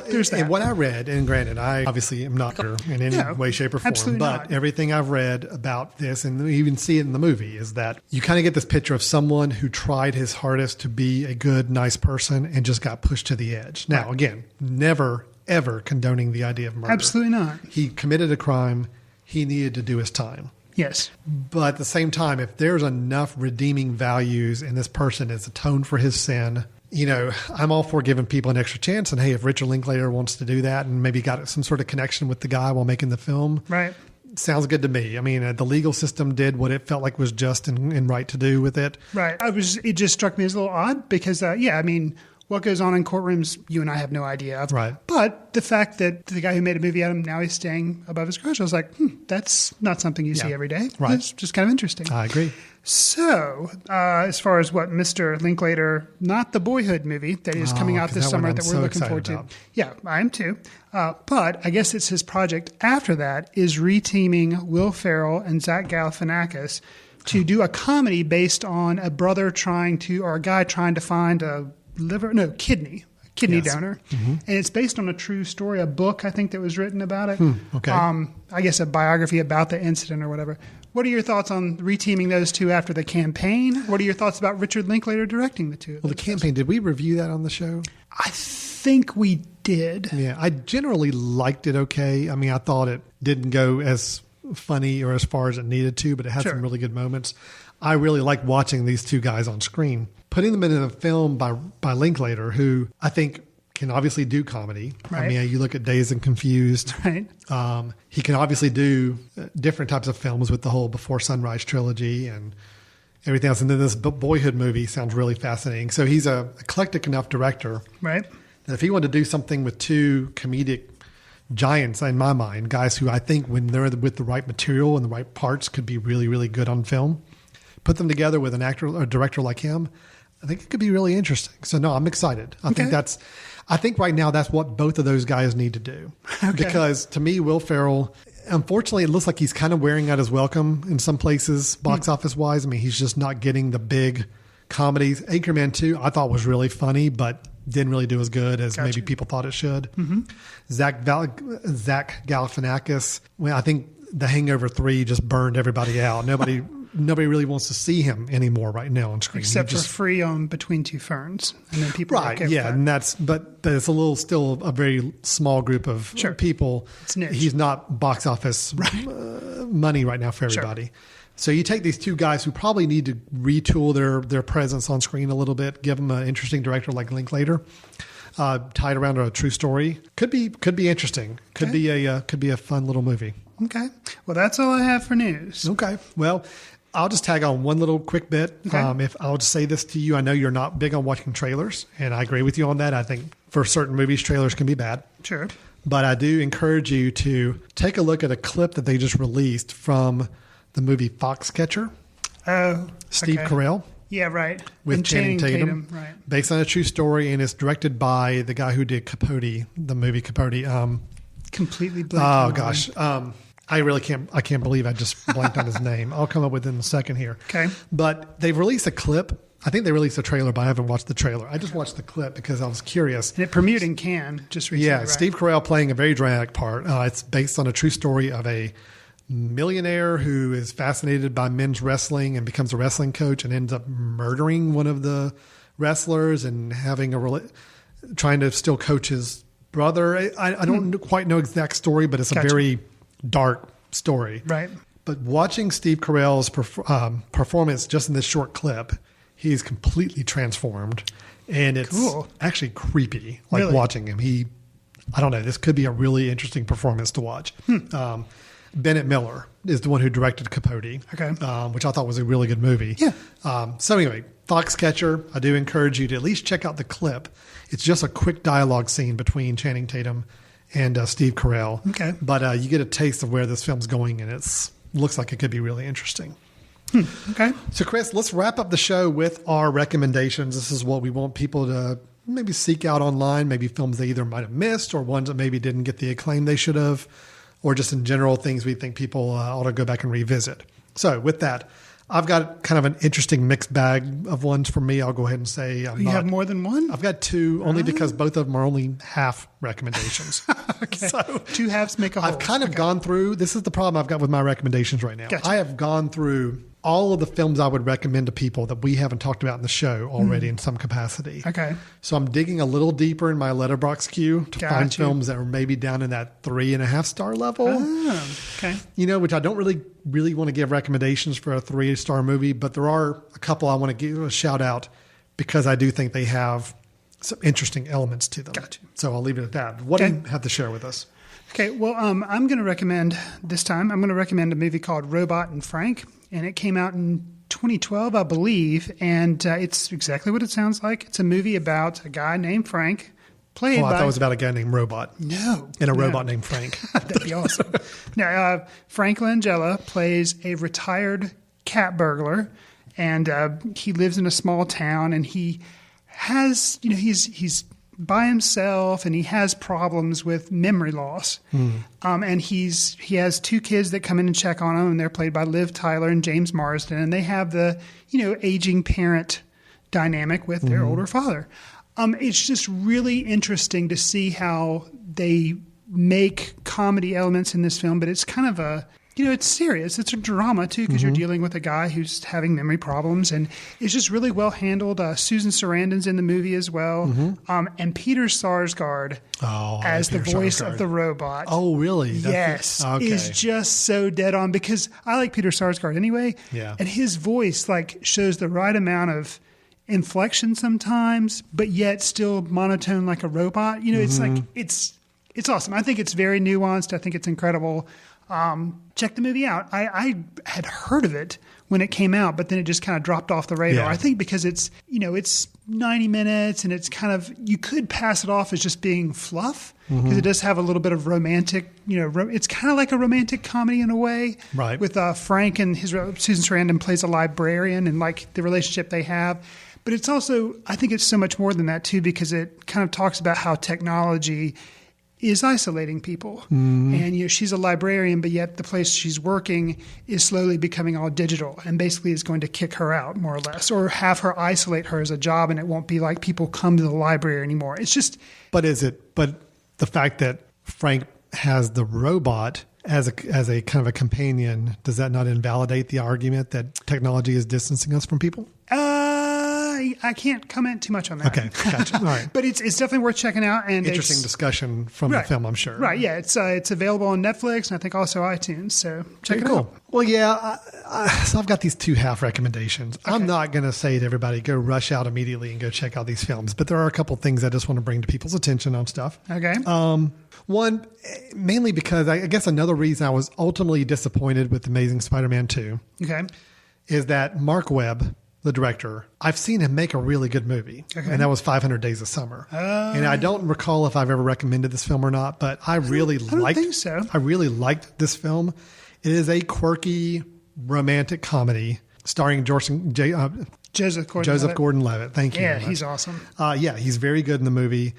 there's that. And what I read, and granted, I obviously am not in any way, shape, or form, but everything I've read about this, and we even see it in the movie, is that you kind of get this picture of someone who tried his hardest to be a good, nice person and just got pushed to the edge. Now, again, never ever condoning the idea of murder. Absolutely not. He committed a crime. He needed to do his time. Yes. But at the same time, if there's enough redeeming values in this person as atoned for his sin, I'm all for giving people an extra chance. And hey, if Richard Linklater wants to do that and maybe got some sort of connection with the guy while making the film, right? Sounds good to me. I mean, the legal system did what it felt like was just and right to do with it. Right. It just struck me as a little odd because, what goes on in courtrooms, you and I have no idea of. Right. But the fact that the guy who made a movie out of him, now he's staying above his garage, I was like, that's not something you see every day. Right. It's just kind of interesting. I agree. So, as far as what Mr. Linklater, not the Boyhood movie that is coming out this summer that we're looking forward to. Yeah, I am too. But I guess it's his project after that is reteaming Will Ferrell and Zach Galifianakis to do a comedy based on a brother or a guy trying to find a kidney donor. Mm-hmm. And it's based on a true story, a book, I think, that was written about it. Okay. I guess a biography about the incident or whatever. What are your thoughts on reteaming those two after the campaign? What are your thoughts about Richard Linklater directing the two? Well, the campaign, did we review that on the show? I think we did. Yeah, I generally liked it okay. I mean, I thought it didn't go as funny or as far as it needed to, but it had some really good moments. I really like watching these two guys on screen. Putting them in a film by Linklater, who I think can obviously do comedy. Right. I mean, you look at Dazed and Confused. Right. He can obviously do different types of films with the whole Before Sunrise trilogy and everything else. And then this Boyhood movie sounds really fascinating. So he's a eclectic enough director. Right. That if he wanted to do something with two comedic giants, in my mind, guys who I think when they're with the right material and the right parts could be really, really good on film, put them together with an actor or director like him, I think it could be really interesting. So no, I'm excited. I think right now that's what both of those guys need to do. Okay. Because to me, Will Ferrell, unfortunately, it looks like he's kind of wearing out his welcome in some places, box office wise. I mean, he's just not getting the big comedies. Anchorman 2, I thought was really funny, but didn't really do as good as maybe people thought it should. Mm-hmm. Zach Galifianakis, well, I think The Hangover 3 just burned everybody out. Nobody really wants to see him anymore right now on screen. Except for free on Between Two Ferns. And then people right, yeah, and but it's still a very small group of people. It's niche. He's not box office money right now for everybody. Sure. So you take these two guys who probably need to retool their presence on screen a little bit, give them an interesting director like Linklater, tied around a true story. Could be interesting. Could be a fun little movie. Okay. Well, that's all I have for news. Okay. Well, I'll just tag on one little quick bit. Okay. If I'll just say this to you, I know you're not big on watching trailers, and I agree with you on that. I think for certain movies, trailers can be bad. Sure. But I do encourage you to take a look at a clip that they just released from the movie Foxcatcher. Oh, Steve Carell. Yeah, right. With Channing Tatum. Right. Based on a true story, and it's directed by the guy who did Capote, the movie Capote. Completely blanked. Oh, gosh. I really can't believe I just blanked on his name. I'll come up with it in a second here. Okay. But they've released a clip. I think they released a trailer, but I haven't watched the trailer. I just watched the clip because I was curious. And it premiered in Cannes just recently. Yeah, right? Steve Carell playing a very dramatic part. It's based on a true story of a millionaire who is fascinated by men's wrestling and becomes a wrestling coach and ends up murdering one of the wrestlers and having trying to still coach his brother. I don't quite know exact story, but it's a very dark story. Right. But watching Steve Carell's performance just in this short clip, he's completely transformed. And it's actually creepy, watching him. I don't know, this could be a really interesting performance to watch. Bennett Miller is the one who directed Capote, which I thought was a really good movie. Yeah. So anyway, Foxcatcher, I do encourage you to at least check out the clip. It's just a quick dialogue scene between Channing Tatum and Steve Carell. Okay. But you get a taste of where this film's going, and looks like it could be really interesting. Okay. So, Chris, let's wrap up the show with our recommendations. This is what we want people to maybe seek out online, maybe films they either might have missed or ones that maybe didn't get the acclaim they should have, or just in general things we think people ought to go back and revisit. So with that, I've got kind of an interesting mixed bag of ones for me. I'll go ahead and say you have more than one? I've got two, only because both of them are only half recommendations. Okay. So two halves make a whole. I've kind of gone through, this is the problem I've got with my recommendations right now. Gotcha. I have gone through all of the films I would recommend to people that we haven't talked about in the show already in some capacity. Okay. So I'm digging a little deeper in my Letterboxd queue to find films that are maybe down in that 3.5 star level. Oh, okay. Which I don't really want to give recommendations for a 3-star movie, but there are a couple I want to give a shout out because I do think they have some interesting elements to them. Gotcha. So I'll leave it at that. What do you have to share with us? Okay, well, I'm going to recommend a movie called Robot and Frank, and it came out in 2012, I believe, and it's exactly what it sounds like. It's a movie about a guy named Frank, played by... I thought it was about a guy named Robot. No. And a robot named Frank. That'd be awesome. Now, Frank Langella plays a retired cat burglar, and he lives in a small town, and he has, he's by himself, and he has problems with memory loss. And he has 2 kids that come in and check on him, and they're played by Liv Tyler and James Marsden, and they have the aging parent dynamic with their older father. It's just really interesting to see how they make comedy elements in this film, but it's kind of it's serious. It's a drama, too, because you're dealing with a guy who's having memory problems, and it's just really well handled. Susan Sarandon's in the movie as well, and Peter Sarsgaard as the voice of the robot. Oh, really? Yes. Is just so dead on, because I like Peter Sarsgaard anyway, and his voice shows the right amount of inflection sometimes, but yet still monotone like a robot. It's it's awesome. I think it's very nuanced. I think it's incredible. Check the movie out. I had heard of it when it came out, but then it just kind of dropped off the radar. Yeah. I think because it's 90 minutes, and it's kind of, you could pass it off as just being fluff, because it does have a little bit of romantic, it's kind of like a romantic comedy in a way. Right. With Frank and Susan Sarandon plays a librarian, and the relationship they have. But it's also, I think it's so much more than that too, because it kind of talks about how technology is isolating people. And she's a librarian, but yet the place she's working is slowly becoming all digital, and basically is going to kick her out, more or less, or have her isolate her as a job, and it won't be like people come to the library anymore. It's just... But the fact that Frank has the robot as a kind of a companion, does that not invalidate the argument that technology is distancing us from people? I can't comment too much on that. Okay, gotcha. All right. But it's definitely worth checking out. And interesting discussion from the film, I'm sure. Right, yeah. It's available on Netflix, and I think also iTunes, so check it out. Well, yeah, so I've got these 2 half recommendations. Okay. I'm not going to say to everybody, go rush out immediately and go check out these films, but there are a couple things I just want to bring to people's attention on stuff. Okay. One, mainly because I guess another reason I was ultimately disappointed with Amazing Spider-Man 2 is that Mark Webb, the director, I've seen him make a really good movie, and that was 500 Days of Summer. And I don't recall if I've ever recommended this film or not, but I really really liked this film. It is a quirky romantic comedy starring Joseph Gordon-Levitt. Thank you. Yeah, he's awesome. He's very good in the movie.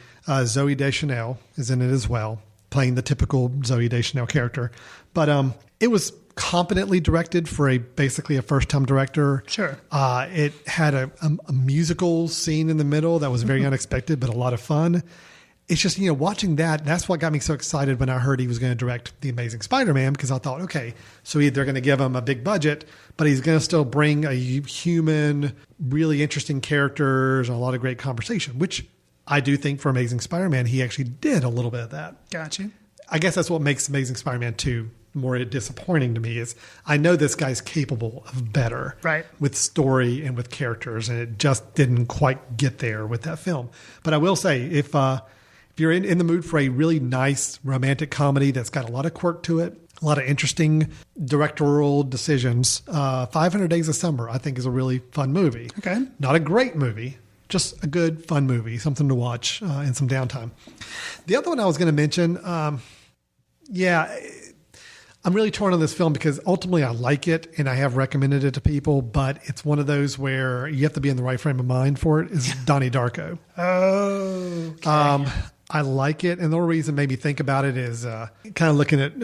Zoe Deschanel is in it as well, playing the typical Zoe Deschanel character. But it was competently directed for basically a first-time director. Sure. It had a musical scene in the middle that was very unexpected, but a lot of fun. It's just, watching that's what got me so excited when I heard he was going to direct The Amazing Spider-Man, because I thought, okay, so they're going to give him a big budget, but he's going to still bring a human, really interesting characters and a lot of great conversation, which I do think for Amazing Spider-Man, he actually did a little bit of that. Gotcha. I guess that's what makes Amazing Spider-Man 2 more disappointing to me, is I know this guy's capable of better with story and with characters, and it just didn't quite get there with that film. But I will say, if you're in the mood for a really nice romantic comedy that's got a lot of quirk to it, a lot of interesting directorial decisions, 500 Days of Summer, I think, is a really fun movie. Okay. Not a great movie, just a good, fun movie, something to watch in some downtime. The other one I was going to mention, I'm really torn on this film because ultimately I like it and I have recommended it to people, but it's one of those where you have to be in the right frame of mind for it, is Donnie Darko. Oh, okay. I like it, and the only reason made me think about it is kind of looking at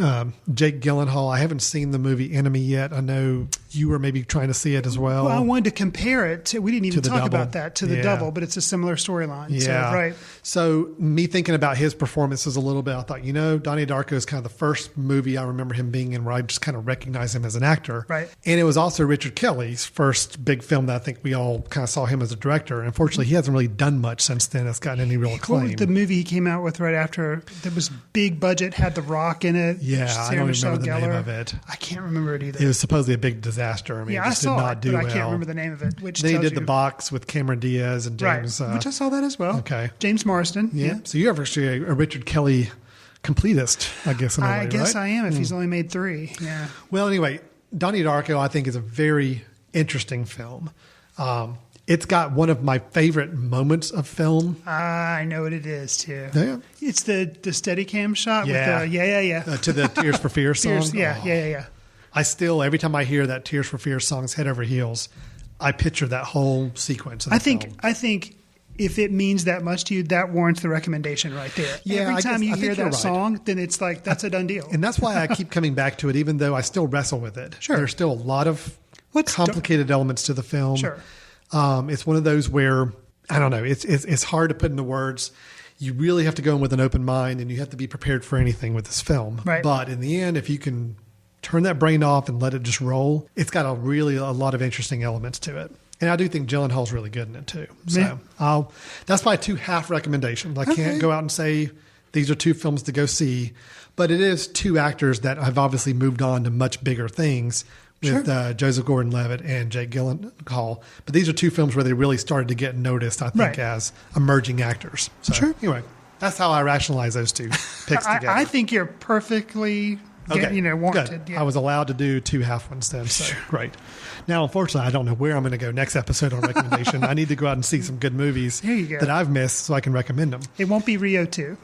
Jake Gyllenhaal. I haven't seen the movie Enemy yet. I know you were maybe trying to see it as well. Well, I wanted to compare it to, we didn't even talk about that, to The Yeah. Devil, but it's a similar storyline. Yeah. So, right. So me thinking about his performances a little bit, I thought, Donnie Darko is kind of the first movie I remember him being in where I just kind of recognize him as an actor. Right. And it was also Richard Kelly's first big film that I think we all kind of saw him as a director. Unfortunately, he hasn't really done much since then. It's gotten any real acclaim. What was the movie he came out with right after that was big budget, had The Rock in it? Yeah, Sarah I don't Michelle remember the name Gellar. of it. I can't remember it either. It was supposedly a big disaster. I mean, Yeah, it just I saw did not it, do but well. I can't remember the name of it. Which Then he tells did The you- Box with Cameron Diaz and James. Right, which I saw that as well. Okay. James Marsden. Yeah. So you're actually a Richard Kelly completist, I guess. In a way, I guess right? I am if he's only made 3. Yeah. Well, anyway, Donnie Darko, I think, is a very interesting film. It's got one of my favorite moments of film. I know what it is too. Yeah. It's the Steadicam shot Yeah. with the To the Tears for Fears song. Tears, yeah, Oh. yeah. I still, every time I hear that Tears for Fears song's head over heels, I picture that whole sequence of the film. I think if it means that much to you, that warrants the recommendation right there. Yeah, Every I time guess- you I hear think you're that right. song, then it's like that's a done deal. And that's why I keep coming back to it, even though I still wrestle with it. Sure. There's still a lot of complicated elements to the film. Sure. It's one of those where, I don't know, it's hard to put into words. You really have to go in with an open mind, and you have to be prepared for anything with this film. Right. But in the end, if you can turn that brain off and let it just roll, it's got a lot of interesting elements to it. And I do think Gyllenhaal's really good in it too. So that's my 2 half recommendations. I can't go out and say these are 2 films to go see, but it is 2 actors that have obviously moved on to much bigger things with Joseph Gordon-Levitt and Jake Gyllenhaal. But these are 2 films where they really started to get noticed, I think, as emerging actors. So anyway, that's how I rationalize those 2 picks together. I think you're perfectly warranted. Good. Yeah. I was allowed to do 2 half ones then, so great. Now, unfortunately, I don't know where I'm going to go next episode on recommendation. I need to go out and see some good movies There you go. that I've missed so I can recommend them. It won't be Rio 2.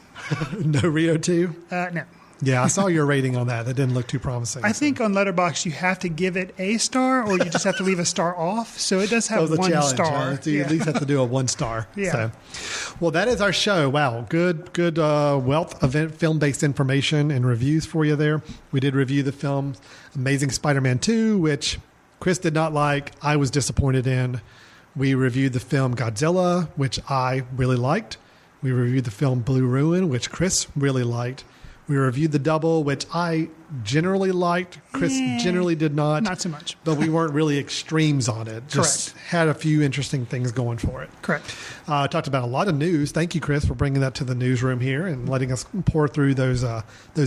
No Rio 2? No. Yeah, I saw your rating on that. That didn't look too promising. I think on Letterboxd you have to give it a star, or you just have to leave a star off. So it does have that was a 1 challenge, star. huh? So you at least have to do a 1 star. Yeah. So, well, that is our show. Wow, good wealth of film-based information and reviews for you there. We did review the film Amazing Spider-Man 2, which Chris did not like. I was disappointed in. We reviewed the film Godzilla, which I really liked. We reviewed the film Blue Ruin, which Chris really liked. We reviewed The Double, which I generally liked. Chris generally did not. Not so much. But we weren't really extremes on it. Just had a few interesting things going for it. Correct. Talked about a lot of news. Thank you, Chris, for bringing that to the newsroom here and letting us pour through those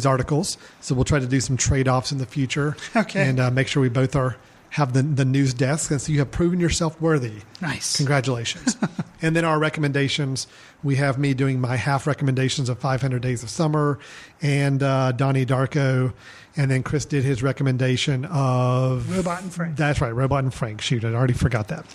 articles. So we'll try to do some trade-offs in the future. Okay. And make sure we both have the news desk. And so you have proven yourself worthy. Nice. Congratulations. And then our recommendations, we have me doing my half recommendations of 500 Days of Summer and Donnie Darko. And then Chris did his recommendation of Robot and Frank. That's right, Robot and Frank. Shoot, I already forgot that.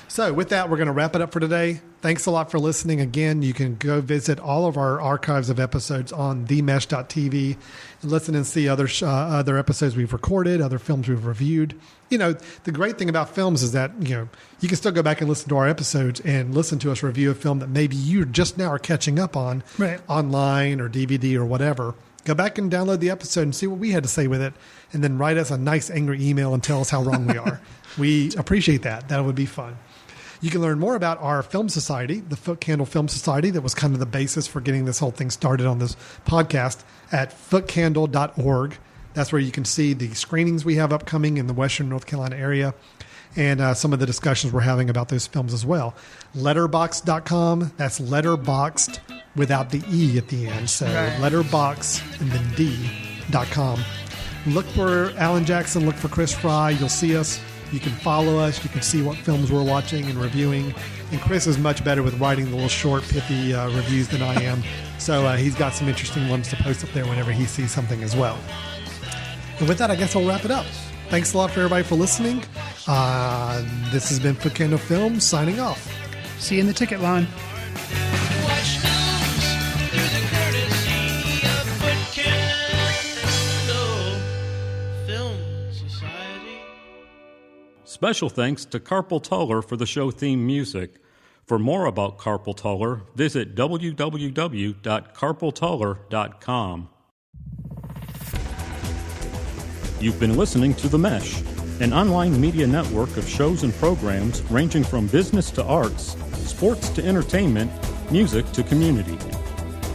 So with that, we're going to wrap it up for today. Thanks a lot for listening. Again, you can go visit all of our archives of episodes on themesh.tv and listen and see other episodes we've recorded, other films we've reviewed. The great thing about films is that, you can still go back and listen to our episodes and listen to us review a film that maybe you just now are catching up on online or DVD or whatever. Go back and download the episode and see what we had to say with it, and then write us a nice angry email and tell us how wrong we are. We appreciate that. That would be fun. You can learn more about our film society, the Footcandle Film Society, that was kind of the basis for getting this whole thing started on this podcast, at footcandle.org. That's where you can see the screenings we have upcoming in the Western North Carolina area and some of the discussions we're having about those films as well. Letterboxd.com, that's letterboxd without the E at the end. So letterboxd and then D.com. Look for Alan Jackson, look for Chris Fry. You'll see us. You can follow us. You can see what films we're watching and reviewing. And Chris is much better with writing the little short, pithy reviews than I am. So he's got some interesting ones to post up there whenever he sees something as well. And with that, I guess I'll wrap it up. Thanks a lot for everybody for listening. This has been Footcandle Films signing off. See you in the ticket line. Special thanks to Carpal Tuller for the show theme music. For more about Carpal Tuller, visit www.carpaltuller.com. You've been listening to The Mesh, an online media network of shows and programs ranging from business to arts, sports to entertainment, music to community.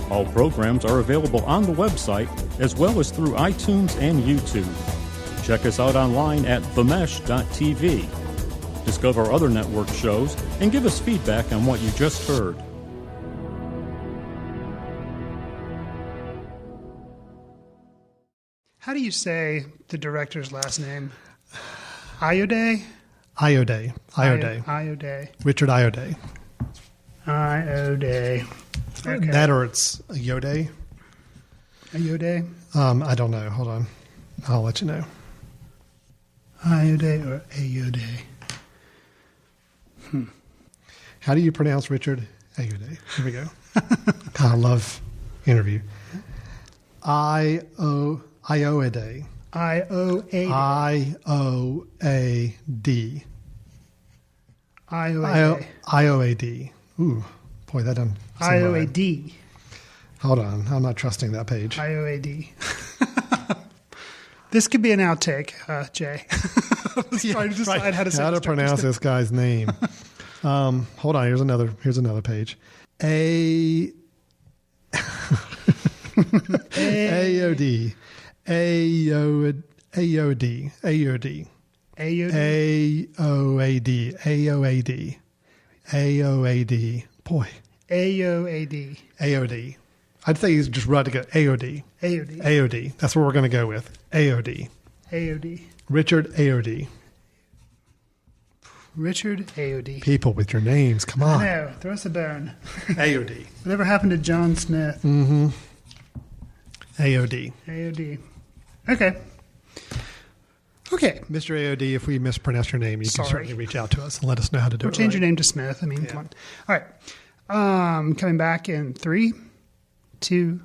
All programs are available on the website as well as through iTunes and YouTube. Check us out online at themesh.tv. Discover other network shows and give us feedback on what you just heard. How do you say the director's last name? Iode? Iode. Iode. Richard Iode. Iode. Okay. That or it's Iode. Iode? I don't know. Hold on. I'll let you know. Iode or Iode? How do you pronounce Richard Iode? Here we go. I love interview. Ioade. Ioade. Ioad. Ioade. Ioad. Ooh, boy, that doesn't seem right. Ioad. Hold on, I'm not trusting that page. Ioad. This could be an outtake, Jay. I was trying to decide how to pronounce this guy's name. Hold on, here's another page. AOD. AOD. AOD. AOD. AOD. AOAD. AOAD. AOAD. Boy. AOAD. AOD. I'd say he's just right to go. AOD. AOD. AOD. That's what we're going to go with. AOD. AOD. Richard AOD. Richard AOD. People with your names. Come on. I know. Throw us a bone. AOD. Whatever happened to John Smith? Mm-hmm. AOD. AOD. Okay. Okay. Mr. AOD, if we mispronounce your name, you can certainly reach out to us and let us know how to do it. Or change your name to Smith. I mean, come on. All right. Coming back in 3, 2,